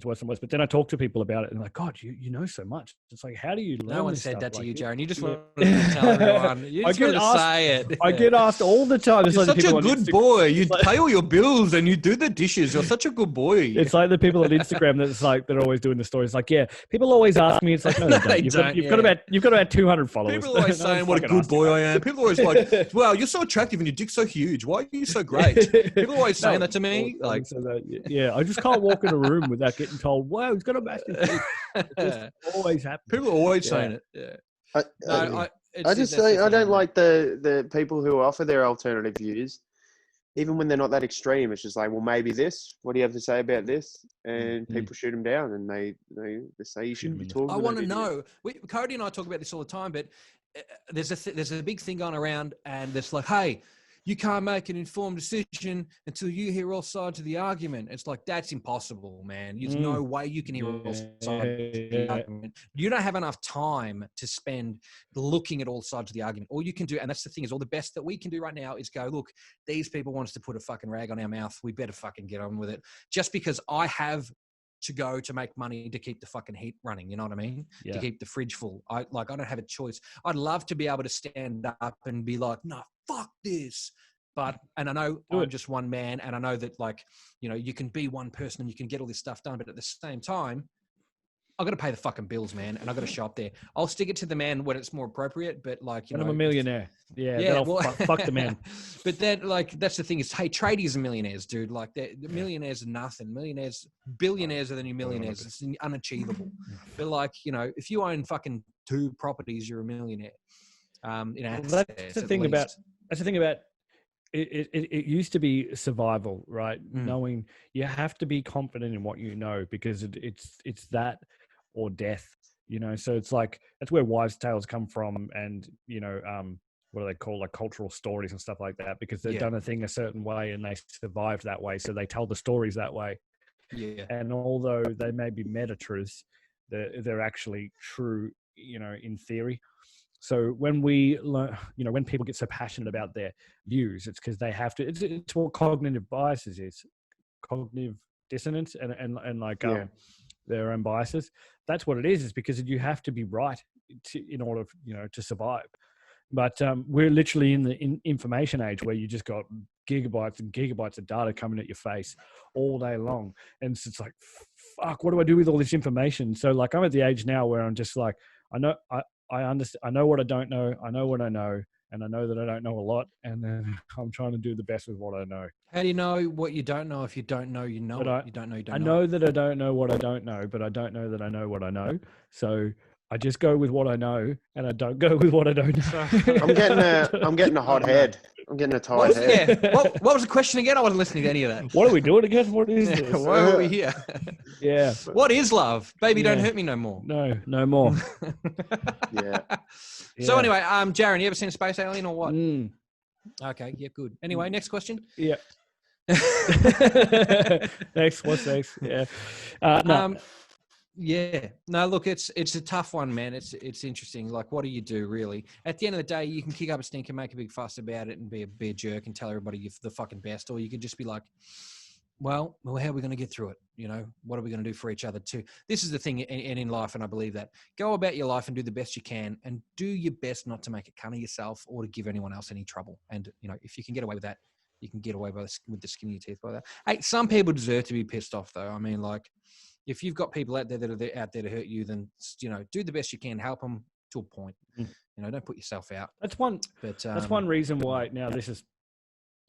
worse and worse. But then I talk to people about it, and like, God, you know so much. It's like, how do you learn? No one this said stuff? that to like, you, Jaron. You just want to tell everyone. You just want to say it. I get asked all the time. It's You're like such a good boy. You pay all your bills and you do the dishes. You're such a good boy. It's like the people on Instagram that's like they're always doing the stories. Like, yeah, people always ask me. It's like, no, they don't. You've got about 200 followers. People are always saying what a good boy I am. People are always like, wow, you're so attractive and your dick's so huge. Why are you so great? People are always saying that to me. Like, yeah, I just can't walk in a room without getting told, wow, he's got a massive dick. It just always happens. People are always saying it. Yeah. I just say I don't like the people who offer their alternative views, even when they're not that extreme. It's just like, well, maybe this. What do you have to say about this? And people shoot them down, and they say you shouldn't be talking. I want to know. Cody and I talk about this all the time, but there's a big thing going around, and it's like, hey, you can't make an informed decision until you hear all sides of the argument. It's like, that's impossible, man. There's no way you can hear all sides of the argument. You don't have enough time to spend looking at all sides of the argument. All you can do, and that's the thing, is all the best that we can do right now is go, look, these people want us to put a fucking rag on our mouth. We better fucking get on with it. Just because I have to go to make money to keep the fucking heat running, you know what I mean? Yeah. To keep the fridge full. I don't have a choice. I'd love to be able to stand up and be like, no, fuck this. And I know I'm just one man, and I know that, like, you know, you can be one person and you can get all this stuff done, but at the same time, I've got to pay the fucking bills, man, and I've got to show up there. I'll stick it to the man when it's more appropriate, but like, you know, I'm a millionaire. Yeah, fuck the man. But then, like, that's the thing is, hey, tradies are millionaires, dude. Like, the millionaires are nothing. Billionaires are the new millionaires. It's unachievable. But like, you know, if you own fucking 2 properties, you're a millionaire. That's the thing about it used to be survival, right? Knowing you have to be confident in what you know, because it's that or death, you know. So it's like, that's where wives' tales come from, and you know, what do they call, like, cultural stories and stuff like that, because they've done a thing a certain way and they survived that way, so they tell the stories that way. Yeah. And although they may be meta truths, they're actually true, you know, in theory. So when we learn, you know, when people get so passionate about their views, it's because they have to. It's what cognitive biases is, cognitive dissonance, and like their own biases. That's what it is. Is because you have to be right in order, you know, to survive. But we're literally in the information age where you just got gigabytes and gigabytes of data coming at your face all day long, and it's like, fuck, what do I do with all this information? So like, I'm at the age now where I'm just like, I understand. I know what I don't know. I know what I know, and I know that I don't know a lot. And then I'm trying to do the best with what I know. How do you know what you don't know if you don't know you know it? You don't know you don't know. I know that I don't know what I don't know, but I don't know that I know what I know. So I just go with what I know, and I don't go with what I don't know. I'm getting a hot head. I'm getting a tired head. Yeah. What was the question again? I wasn't listening to any of that. What are we doing again? What is this? Why are we here? Yeah. What is love? Baby, don't hurt me no more. No more. Yeah. So anyway, Jaron, you ever seen a space alien or what? Okay, yeah, good. Anyway, next question. Yeah. Next, what's next? Yeah. No. Yeah. No, look, it's a tough one, man. It's interesting. Like, what do you do, really? At the end of the day, you can kick up a stink and make a big fuss about it and be a jerk and tell everybody you're the fucking best, or you could just be like, well, how are we going to get through it? You know, what are we going to do for each other too? This is the thing in life, and I believe that. Go about your life and do the best you can, and do your best not to make a cunt of yourself or to give anyone else any trouble. And, you know, if you can get away with that, you can get away with the skin of your teeth by that. Hey, some people deserve to be pissed off, though. I mean, like, if you've got people out there that are out there to hurt you, then, you know, do the best you can, help them to a point. You know, don't put yourself out. That's one reason why now this is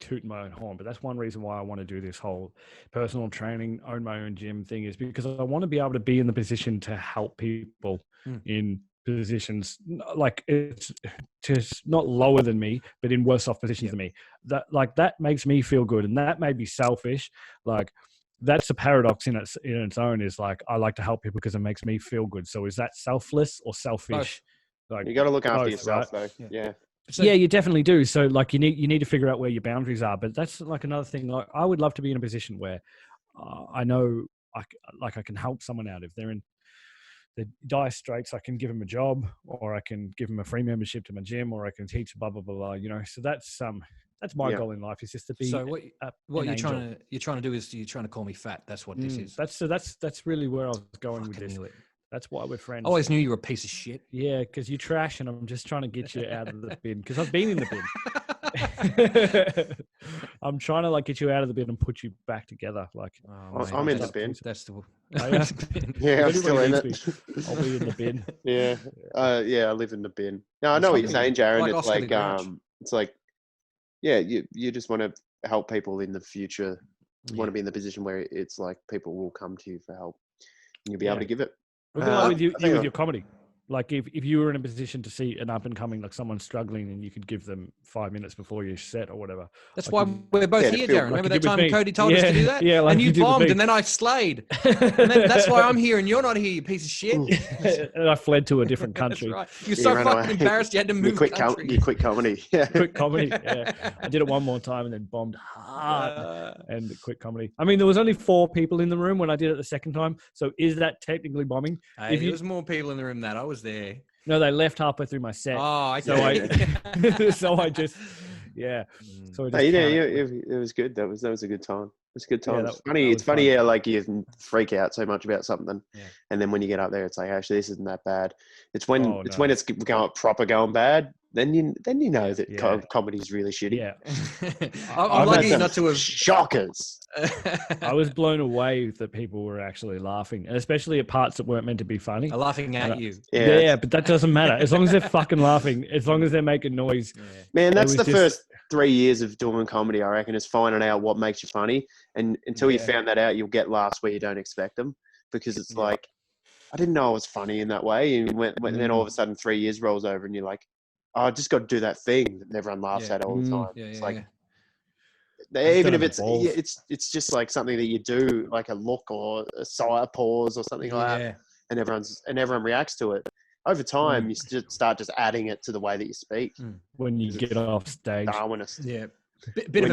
tooting my own horn, but that's one reason why I want to do this whole personal training, own my own gym thing, is because I want to be able to be in the position to help people in positions like it's just not lower than me, but in worse off positions than me. That makes me feel good, and that may be selfish. Like that's a paradox in its own. Is like I like to help people because it makes me feel good. So is that selfless or selfish? Like you got to look after yourself, right? Though. Yeah. So, yeah, you definitely do. So like you need to figure out where your boundaries are. But that's like another thing. Like I would love to be in a position where I know I can help someone out if they're in the dire straits. I can give them a job, or I can give them a free membership to my gym, or I can teach blah blah blah blah. You know, so that's my goal in life, is just to be. So what you're trying to do is you're trying to call me fat. That's what this is. That's really where I was going with this. That's why we're friends. I always knew you were a piece of shit. Yeah, because you trash, and I'm just trying to get you out of the bin. Because I've been in the bin. I'm trying to like get you out of the bin and put you back together. Like I'm in the bin. That's the yeah, I'm still in it. I'll be in the bin. Yeah, I live in the bin. No, I know what you're saying, Jaron. It's like, yeah, you just want to help people in the future. You want to be in the position where it's like people will come to you for help, and you'll be able to give it. With your comedy. Like if you were in a position to see an up and coming, like someone struggling, and you could give them 5 minutes before your set or whatever. That's why we're both here, Jaron. Remember that time Cody told us to do that? Yeah, and you bombed, and then I slayed. And then that's why I'm here, and you're not here, you piece of shit. And I fled to a different country. That's right. You're so fucking embarrassed you had to move country. You quit comedy. Yeah. Quit comedy. Yeah. I did it one more time and then bombed hard and quit comedy. I mean, there was only 4 people in the room when I did it the second time. So is that technically bombing? Hey, there was more people in the room than I was there. No, they left halfway through my set. Oh, okay. So I just, yeah. So it was good. That was a good time. It was a good time. Yeah, it's funny. Yeah, like you freak out so much about something, and then when you get up there, it's like, actually, this isn't that bad. It's when it's going bad. Then you know that comedy's really shitty. Yeah, I'm lucky not to have shockers. I was blown away that people were actually laughing, and especially at parts that weren't meant to be funny. They're laughing at you. Yeah, but that doesn't matter as long as they're fucking laughing. As long as they're making noise. Yeah. Man, that's the first 3 years of doing comedy, I reckon, is finding out what makes you funny. And until you found that out, you'll get laughs where you don't expect them, because it's like, I didn't know I was funny in that way. And then all of a sudden 3 years rolls over and you're like, oh, I just got to do that thing that everyone laughs at all the time. It's like, even if it's just like something that you do, like a look or a side pause or something like that, and everyone reacts to it. Over time, you start just adding it to the way that you speak. When you get off stage. Darwinist. Yeah. Bit of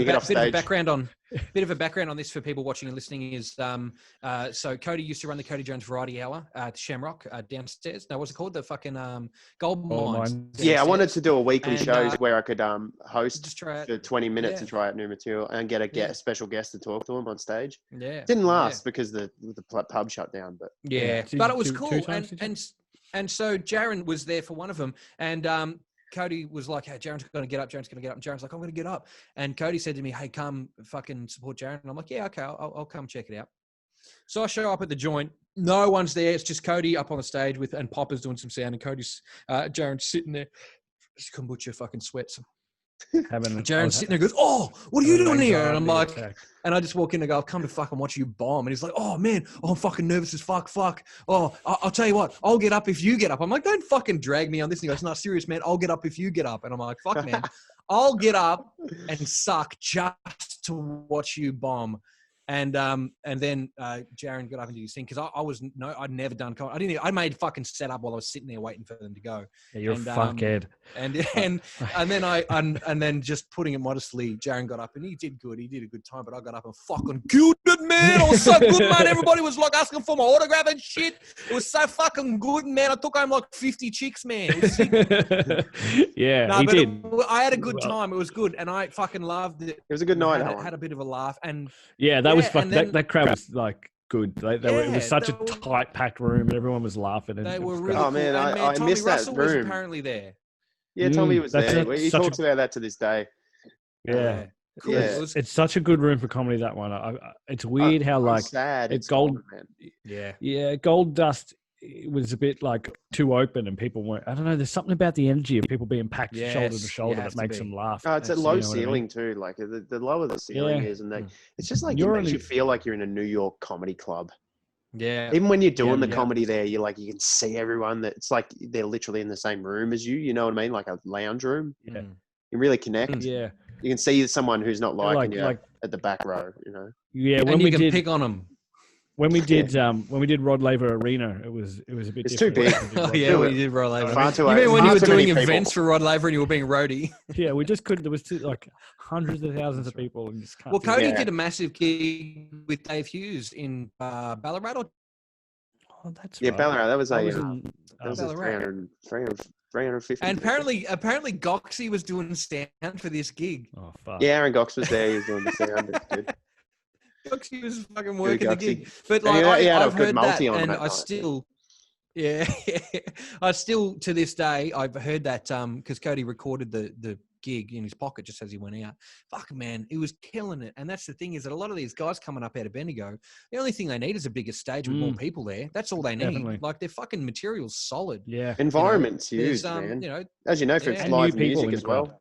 a background on this for people watching and listening is so Cody used to run the Cody Jones Variety Hour at Shamrock downstairs. No, what's it called? The fucking Gold Mines. Yeah, I wanted to do a weekly show where I could host for 20 minutes and try out new material and get a special guest to talk to him on stage. Yeah, didn't last because the pub shut down, but but it was cool. And so Jaron was there for one of them, and Cody was like, hey, Jaron's going to get up. And Jaron's like, I'm going to get up. And Cody said to me, hey, come fucking support Jaron. And I'm like, yeah, okay, I'll come check it out. So I show up at the joint. No one's there. It's just Cody up on the stage and Popper's doing some sound. And Jaron's sitting there. Just kombucha fucking sweats. Jaron's sitting there and goes, oh, what are you doing here? And I'm like, and I just walk in and go, I've come to fucking watch you bomb. And he's like, oh man, I'm fucking nervous as fuck. Oh, I'll tell you what, I'll get up if you get up. I'm like, don't fucking drag me on this. And he goes, no, serious, man, I'll get up if you get up. And I'm like, fuck, man, I'll get up and suck just to watch you bomb. And then Jaron got up and did his thing because I'd never done comedy. I made fucking set up while I was sitting there waiting for them to go. Yeah, you're a fuckhead. And then just putting it modestly, Jaron got up and he did good. He did a good time, but I got up and fucking killed it, man. I was so good, man. Everybody was like asking for my autograph and shit. It was so fucking good, man. I took home like 50 chicks, man. He did. I had a good time. It was good, and I fucking loved it. It was a good night. I had a bit of a laugh, and that crowd was like good. It was such a tight, packed room, and everyone was laughing. And they were really cool. Man, I missed that room. Was apparently there. Yeah, Tommy was there. He talks about that to this day. Yeah. Cool. Yeah. It's such a good room for comedy, that one. It's weird how like sad. It's gold. Man. Yeah. Gold Dust it was a bit like too open and people weren't, I don't know, there's something about the energy of people being packed shoulder to shoulder that makes them laugh. Oh, it's a low ceiling too. Like the lower the ceiling is, and it's just like it makes you feel like you're in a New York comedy club. Yeah. Even when you're doing the comedy there, you're like, you can see everyone that it's like they're literally in the same room as you. You know what I mean? Like a lounge room. Yeah. You really connect. Yeah. You can see someone who's not liking you at the back row, you know? Yeah. When you can pick on them. When we did Rod Laver Arena, it was a bit. It's too big. Oh yeah, we did Rod Laver. You mean when you were doing events for Rod Laver and you were being roadie? Yeah, we just couldn't. There was like hundreds of thousands of people. And just can't Cody did a massive gig with Dave Hughes in Ballarat. Oh, that's right. Ballarat. That was Ballarat. 350. And apparently Goxie was doing sound for this gig. Oh fuck. Yeah, Aaron Gox was there. He was doing the sound. It's good. Goxie was fucking working the gig. But like I've heard that, and I still, I still to this day I've heard that because Cody recorded the gig in his pocket just as he went out. Fuck man, he was killing it. And that's the thing is that a lot of these guys coming up out of Bendigo, the only thing they need is a bigger stage with more people there. That's all they need. Definitely. Like their fucking material's solid. Yeah, environment's huge, man. You know, as you know, for live music as well.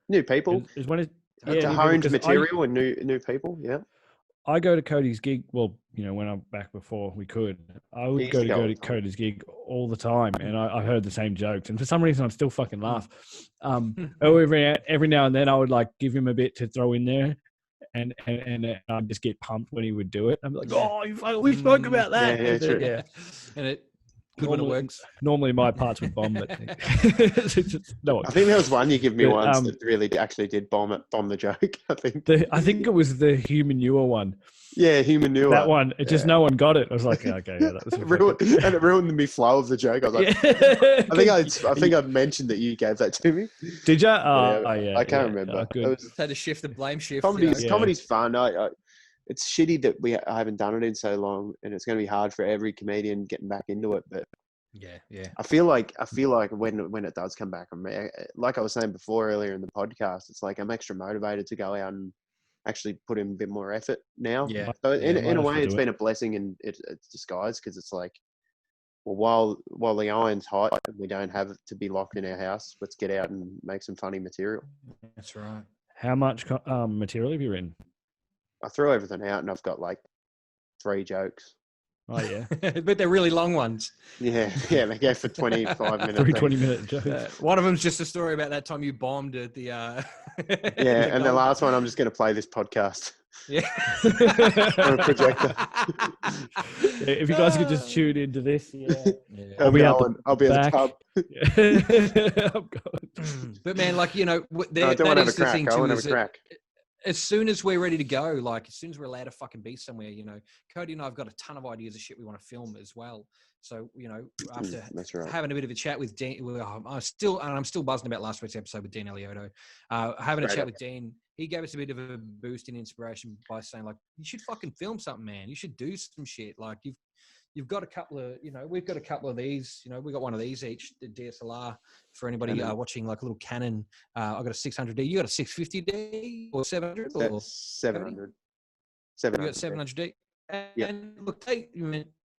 New people. Is when honed material and new people. Yeah. I go to Cody's gig. Well, you know, when I'm back before we could, I would go to Cody's gig all the time, and I heard the same jokes. And for some reason, I'd still fucking laugh. Every now and then, I would like give him a bit to throw in there, and I'd just get pumped when he would do it. I'm like, oh, we spoke about that. Yeah, true. Yeah, and it. Good when it works. Normally my parts would bomb, but no. I think there was one you give me once that really actually did bomb the joke. I think. I think it was the humanure one. Yeah, humanure. That one. It just no one got it. I was like, okay, yeah, that was and it ruined the flow of the joke. I was like, I think I mentioned that you gave that to me. Did you? Yeah, I can't remember. Had to shift the blame shift. Comedy's fun. It's shitty that I haven't done it in so long, and it's going to be hard for every comedian getting back into it. But yeah, I feel like when it does come back, like I was saying before earlier in the podcast, it's like I'm extra motivated to go out and actually put in a bit more effort now. Yeah. So in a way, it's been a blessing in its disguise because it's like, well, while the iron's hot and we don't have to be locked in our house, let's get out and make some funny material. That's right. How much material have you written? I threw everything out and I've got like 3 jokes. Oh, yeah. But they're really long ones. Yeah, they go for 25 minutes. 3 20-minute jokes. One of them's just a story about that time you bombed at the... and the last one, I'm just going to play this podcast. Yeah. On a projector. If you guys could just tune into this. Yeah. I'll be at the pub. But man, like, you know, I don't want to have a crack. I want to have a crack. As soon as we're ready to go, like as soon as we're allowed to fucking be somewhere, you know, Cody and I've got a ton of ideas of shit we want to film as well. So, you know, after having a bit of a chat with Dean, I'm still buzzing about last week's episode with Dean Eliotto. Having a chat with Dean, he gave us a bit of a boost in inspiration by saying, like, you should fucking film something, man. You should do some shit. Like you've got a couple of, you know, we've got a couple of these, you know, we've got one of these each, the DSLR for anybody watching, like a little Canon. I've got a 600D. You got a 650D or 700? Or 700. 700. You got 700D. And look,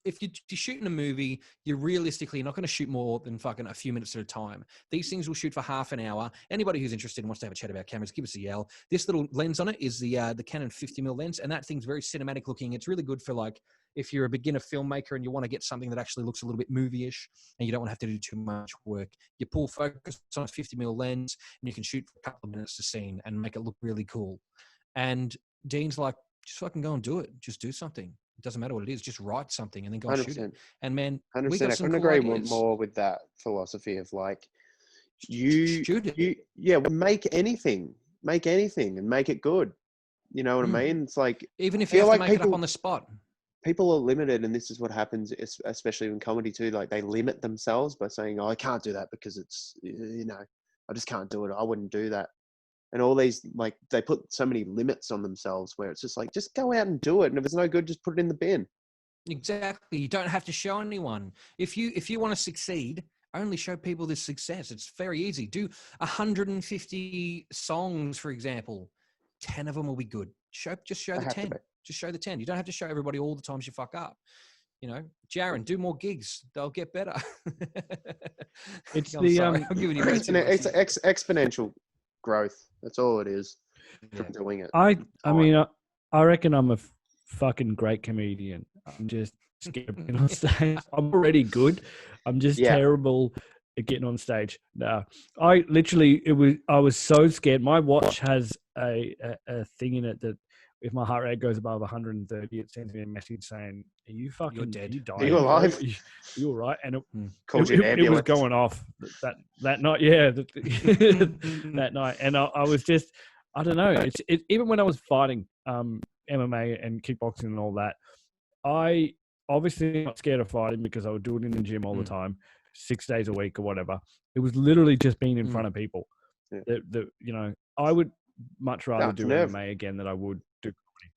if you're shooting a movie, you're not going to shoot more than fucking a few minutes at a time. These things will shoot for half an hour. Anybody who's interested and wants to have a chat about cameras, give us a yell. This little lens on it is the Canon 50mm lens, and that thing's very cinematic looking. It's really good for, like, if you're a beginner filmmaker and you want to get something that actually looks a little bit movie-ish and you don't want to have to do too much work. You pull focus on a 50mm lens and you can shoot for a couple of minutes a scene and make it look really cool. And Dean's like, just fucking go and do it. Just do something. It doesn't matter what it is. Just write something and then go and shoot it. And man, 100%. we got I some couldn't cool agree ideas. more with that philosophy of like, make anything and make it good. You know what I mean? It's like, even if you have to make it up on the spot. People are limited, and this is what happens, especially in comedy too. Like, they limit themselves by saying, "Oh, I can't do that because it's, you know, I just can't do it. I wouldn't do that." And all these, like, they put so many limits on themselves where it's just like, just go out and do it. And if it's no good, just put it in the bin. Exactly. You don't have to show anyone. If you want to succeed, only show people this success. It's very easy. Do 150 songs, for example. 10 of them will be good. Just show the 10. Just show the 10. You don't have to show everybody all the times you fuck up. Jaron, do more gigs. They'll get better. It's I'm sorry. I'm giving you way too much. It's exponential growth. That's all it is from doing it. I mean, I reckon I'm a fucking great comedian. I'm just scared of getting on stage. I'm already good. I'm just terrible at getting on stage. No, I was so scared. My watch has a thing in it that if my heart rate goes above 130, it sends me a message saying, "Are you fucking You're dead? You dying? Are you alive? You all right?" And it was going off that night. Yeah, that night. And I was just, I don't know. Even when I was fighting MMA and kickboxing and all that, I obviously not scared of fighting because I would do it in the gym all the time, 6 days a week or whatever. It was literally just being in front of people. I would much rather do MMA again than I would do comedy.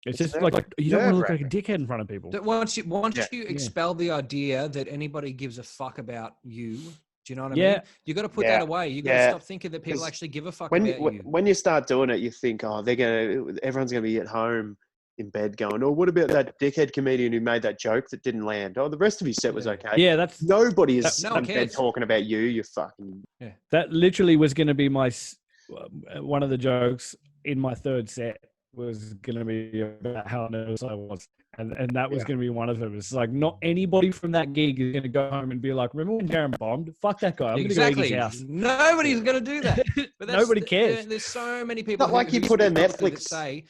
It's just like you don't want to look like a dickhead in front of people. Once you expel the idea that anybody gives a fuck about you, do you know what I mean? You got to put that away. You got to stop thinking that people actually give a fuck about you. When you start doing it, you think, everyone's gonna be at home in bed going, "Oh, what about that dickhead comedian who made that joke that didn't land? Oh, the rest of his set was okay." Yeah, that's nobody is in bed talking about you. You fucking That literally was going to be one of the jokes in my third set was going to be about how nervous I was. And that was going to be one of them. It's like, not anybody from that gig is going to go home and be like, "Remember when Jaron bombed? Fuck that guy. I'm going to go to his house." Nobody's going to do that. But nobody cares. There's so many people. Not like you put a Netflix.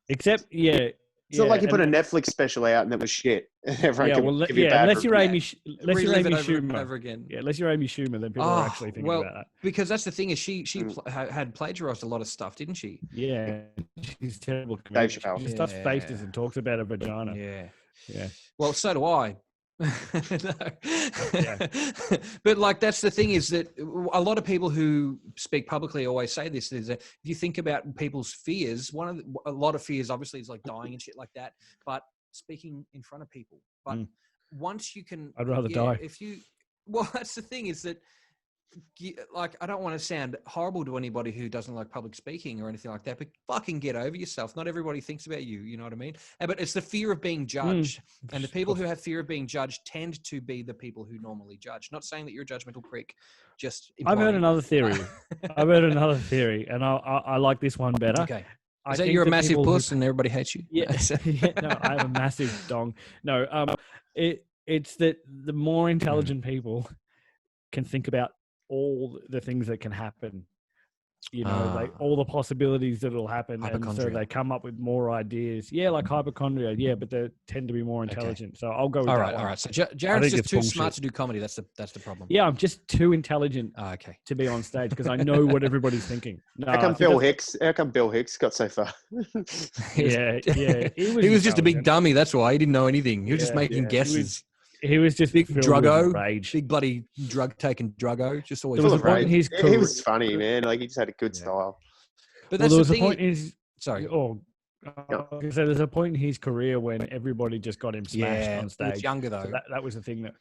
Except, it's not like you put a Netflix special out and that was shit. Everyone give you bad unless you're Amy Schumer. Over again. Yeah, unless you're Amy Schumer, then people are actually thinking about that. Because that's the thing is she had plagiarized a lot of stuff, didn't she? Yeah, she's terrible. She stuffs faces and talks about her vagina. Yeah. Well, so do I. But like, that's the thing is that a lot of people who speak publicly always say this, is that if you think about people's fears, a lot of fears obviously is like dying and shit like that, but speaking in front of people. But once you can, I'd rather die. That's the thing is that, like, I don't want to sound horrible to anybody who doesn't like public speaking or anything like that, but fucking get over yourself. Not everybody thinks about you. You know what I mean? But it's the fear of being judged. And the people who have fear of being judged tend to be the people who normally judge. Not saying that you're a judgmental prick. Just implying. I've heard another theory. And I like this one better. Okay. Is that you're a massive puss and everybody hates you? Yeah. No, I have a massive dong. No, it's that the more intelligent people can think about all the things that can happen, like all the possibilities that'll happen, and so they come up with more ideas. Yeah, like hypochondria. Yeah, but they tend to be more intelligent. Okay. So I'll go with that. All right. So Jared's just too smart to do comedy. That's the problem. Yeah, I'm just too intelligent. To be on stage because I know what everybody's thinking. No, How come Bill Hicks got so far? Yeah. He was just a big dummy. That's why he didn't know anything. He was just making guesses. He was just big druggo, big bloody drug-taking druggo. Just always full of rage. He was funny, man. Like, he just had a good style. But that's the thing. Sorry. There's a point in his career when everybody just got him smashed on stage. He was younger though. So that was the thing that.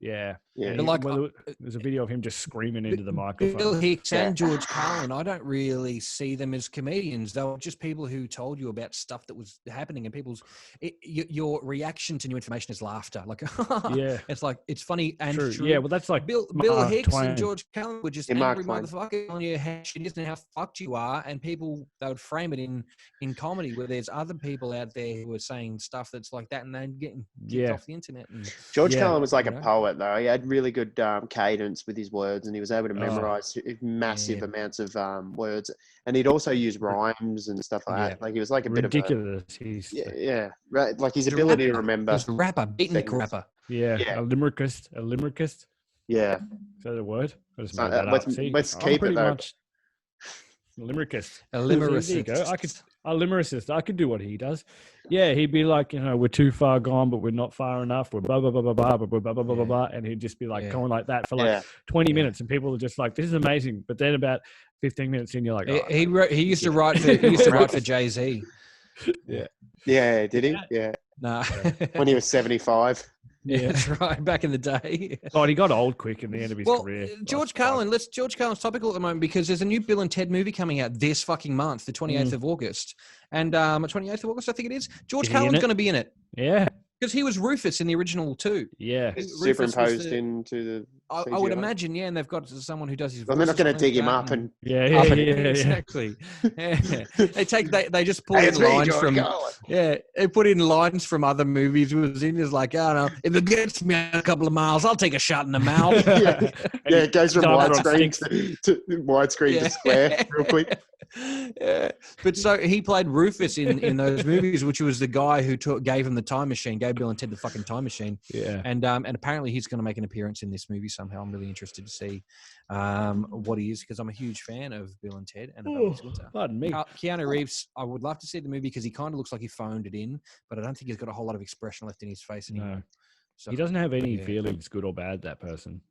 Yeah. But there's a video of him just screaming into the microphone. Bill Hicks and George Carlin, I don't really see them as comedians. They were just people who told you about stuff that was happening, and your reaction to new information is laughter. Like, it's like, it's funny and true. Yeah, well, that's like Bill Hicks and George Carlin were just angry motherfuckers telling you how shit is and how fucked you are, and people, they would frame it in comedy where there's other people out there who are saying stuff that's like that, and they're getting kicked off the internet. And, George Carlin was like a poet, though. He had really good cadence with his words, and he was able to memorize massive amounts of words, and he'd also use rhymes and stuff like that. Like, he was like a ridiculous. Bit of a, right. Like, his ability to remember. He's a rapper, beatnik rapper. Yeah, a limerickist. Yeah, is that a word? I just made that up. Let's keep it though. Much limerickist. A limericist. There you go. A limericist. I could do what he does. Yeah, he'd be like, we're too far gone, but we're not far enough. We're blah, blah, blah, blah, blah, blah, blah, blah, blah, blah. And he'd just be like going like that for like 20 minutes. And people are just like, this is amazing. But then about 15 minutes in, you're like, he used to write for Jay-Z. Yeah. Yeah, did he? Yeah. Nah. When he was 75. Yeah, that's right. Back in the day. God, he got old quick in the end of his career. George Carlin's topical at the moment because there's a new Bill and Ted movie coming out this fucking month, the 28th of August. And 28th of August, I think it is. George Carlin's going to be in it. Yeah. Because he was Rufus in the original too. Yeah. Superimposed into the I would imagine, yeah, and they've got someone who does his voice. Well, they're not going to dig him up and... Yeah, exactly. Yeah. They just pull in lines from... Yeah, they put in lines from other movies. He was in, is like, I don't know, if it gets me a couple of miles, I'll take a shot in the mouth. It goes from widescreen to square real quick. Yeah, but so he played Rufus in those movies, which was the guy who gave him the time machine, gave Bill and Ted the fucking time machine. Yeah, and apparently he's going to make an appearance in this movie somehow. I'm really interested to see what he is, because I'm a huge fan of Bill and Ted and Above His Winter. Pardon me. Keanu Reeves, I would love to see the movie because he kind of looks like he phoned it in, but I don't think he's got a whole lot of expression left in his face anymore. No. So, he doesn't have any feelings, good or bad. That person.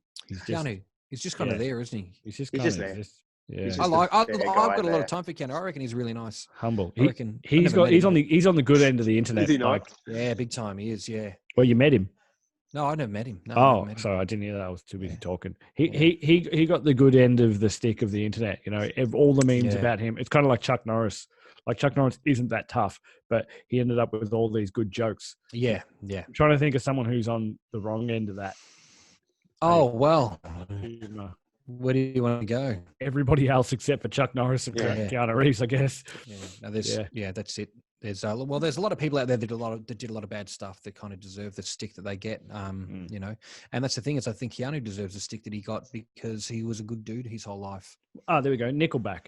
Keanu. He's just kind of there, isn't he? He's just there. Yeah. I've got a lot of time for Keanu. I reckon he's really nice. Humble. I reckon he's on the good end of the internet. Is he not? Yeah, big time. He is. Yeah. Well, you met him. No, I never met him. No, sorry, I didn't hear that. I was too busy talking. He got the good end of the stick of the internet. You know, all the memes about him. It's kind of like Chuck Norris. Like Chuck Norris isn't that tough, but he ended up with all these good jokes. Yeah. I'm trying to think of someone who's on the wrong end of that. Oh well. Where do you want to go? Everybody else except for Chuck Norris and Keanu Reeves, I guess. That's it. There's a lot of people out there that did a lot of bad stuff that kind of deserve the stick that they get. You know, and that's the thing is, I think Keanu deserves the stick that he got because he was a good dude his whole life. Oh, there we go. Nickelback.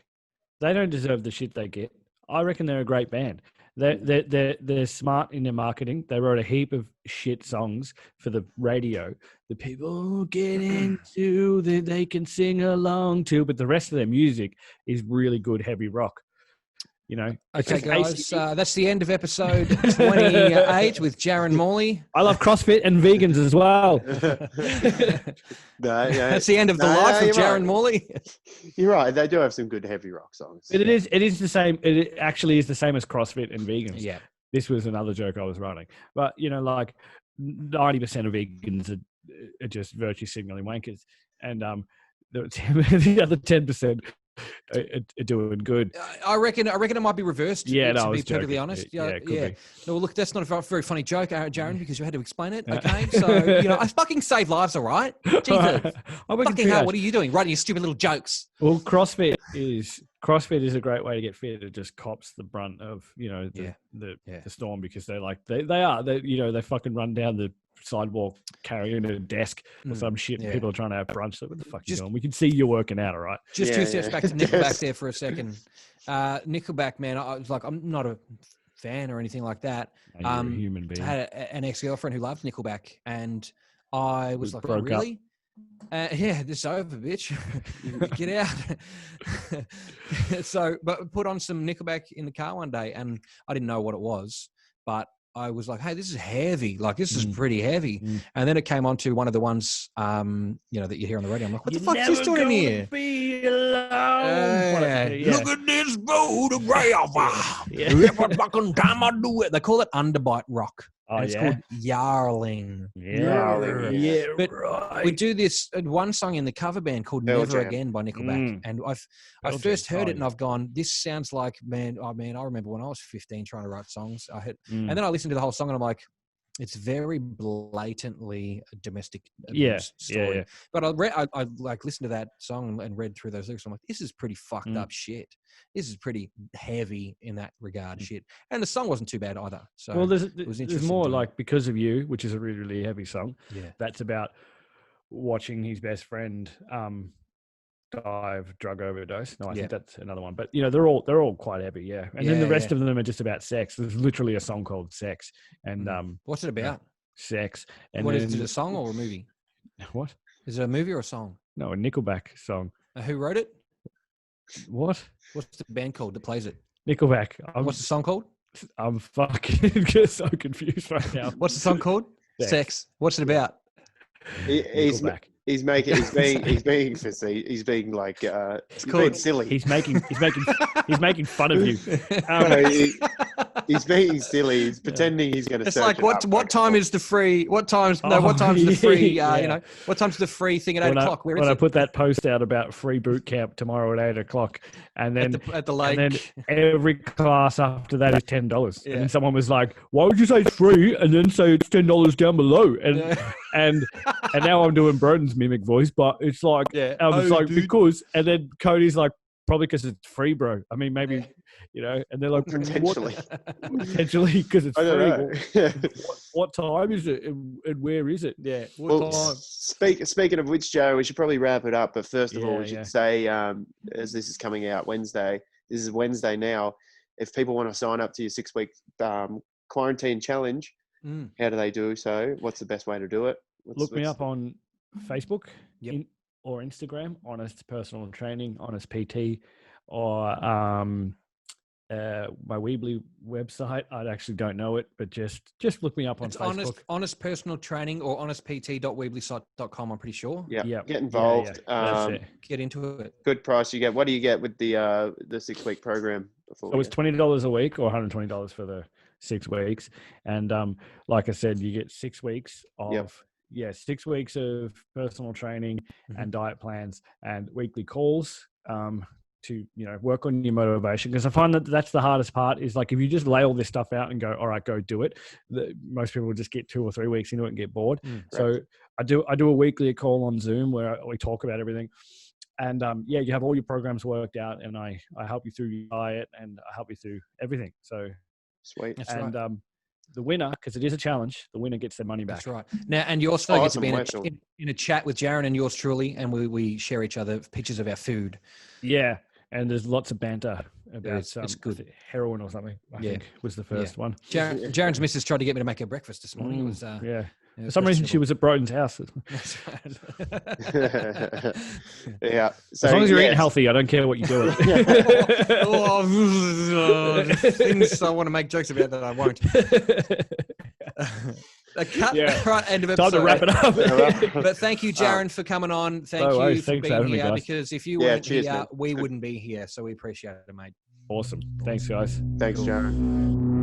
They don't deserve the shit they get. I reckon they're a great band. They're smart in their marketing. They wrote a heap of shit songs for the radio that people get into, that they can sing along to, but the rest of their music is really good heavy rock. You know. Okay, guys, that's the end of episode 28 with Jaron Morley. I love CrossFit and vegans as well. That's the end of the life of Jaron Morley. You're right. They do have some good heavy rock songs. It is the same. It actually is the same as CrossFit and vegans. Yeah. This was another joke I was running. But, you know, like 90% of vegans are just virtue signaling wankers. And the other 10% are doing good. I reckon it might be reversed. Yeah, to be perfectly honest. Yeah. No, look, that's not a very funny joke, Jaron, because you had to explain it. Okay, so you know, I fucking save lives, all right. Jesus, fucking hell, what are you doing? Writing your stupid little jokes. Well, CrossFit is a great way to get fit. It just cops the brunt of the storm because they fucking run down the sidewalk carrying a desk or some shit. And people are trying to have brunch. So what the fuck are you doing? We can see you're working out, all right? Just 2 steps back to Nickelback there for a second. Nickelback, man, I'm not a fan or anything like that. You're a human being. I had an ex-girlfriend who loved Nickelback, and I was like, oh, really? This is over, bitch. Get out. But put on some Nickelback in the car one day, and I didn't know what it was, but I was like, hey, this is heavy. Like, this is pretty heavy. And then it came on to one of the ones, that you hear on the radio. I'm like, what the fuck is this doing in here? Be alone. Look at this photograph. Every fucking time I do it. They call it underbite rock. Oh, and it's called Yarling. Yeah, but right. we do this one song in the cover band called Never Again by Nickelback. And I first heard it and I've gone, this sounds like, I remember when I was 15 trying to write songs. And then I listened to the whole song and I'm like, it's very blatantly a domestic abuse story. Yeah. But I listened to that song and read through those lyrics. I'm like, this is pretty fucked up shit. This is pretty heavy in that regard shit. And the song wasn't too bad either. So well, there's more like Because of You, which is a really, really heavy song. Yeah. That's about watching his best friend die of drug overdose. No, I think that's another one. But they're all quite heavy, And then the rest of them are just about sex. There's literally a song called Sex. And what's it about? Sex. And is it a song or a movie? What? Is it a movie or a song? No, a Nickelback song. Who wrote it? What? What's the band called that plays it? Nickelback. What's the song called? I'm fucking so confused right now. What's the song called? Sex. What's it about? He's being like he's being silly. He's making fun of you. He's being silly. He's pretending he's going to. It's like what time is the free? What time's the free? You know, what time's the free thing at 8 o'clock? Where is it? When I put that post out about free boot camp tomorrow at 8 o'clock, and then at the lake, and then every class after that is $10. And then someone was like, "Why would you say it's free and then say it's $10 down below?" And now I'm doing Broden's mimic voice, but it's like I was like, dude. Because, and then Cody's like, probably because it's free, bro. I mean, maybe, you know, and they're like, potentially because it's free. What time is it and where is it? Yeah. What time? Speaking of which, Joe, we should probably wrap it up. But first of all, we should say, as this is coming out Wednesday, this is Wednesday now. If people want to sign up to your 6-week quarantine challenge, how do they do so? What's the best way to do it? Look me up on Facebook or Instagram, Honest Personal Training, Honest PT, or my Weebly website. I actually don't know it, but just look me up on Facebook. Honest Personal Training or honestpt.weebly.com, I'm pretty sure. Yeah. Get involved. Get into it. Good price you get. What do you get with the 6-week program? So it was $20 a week or $120 for the 6 weeks. And like I said, you get 6 weeks of 6 weeks of personal training and diet plans and weekly calls to, you know, work on your motivation. Because I find that that's the hardest part is like, if you just lay all this stuff out and go, all right, go do it. Most people will just get 2 or 3 weeks into it and get bored. So I do a weekly call on Zoom where we talk about everything. And you have all your programs worked out, and I help you through your diet and I help you through everything. So sweet. That's right. The winner, because it is a challenge, the winner gets their money back. That's right. Now, and you also get to be in a chat with Jaron and yours truly, and we share each other pictures of our food. Yeah, and there's lots of banter about it's good. Heroin or something. I think was the first one. Jaron's missus tried to get me to make her breakfast this morning. It was for some reason she was at Broden's house. That's right. So, as long as you're eating healthy, I don't care what you're doing. Things I want to make jokes about that I won't. Right end of episode. Time to wrap it up. But thank you, Jaron, for coming on. Thank you for being here, because if you weren't here, we wouldn't be here. So we appreciate it, mate. Awesome. Thanks, guys. Thanks, Jaron.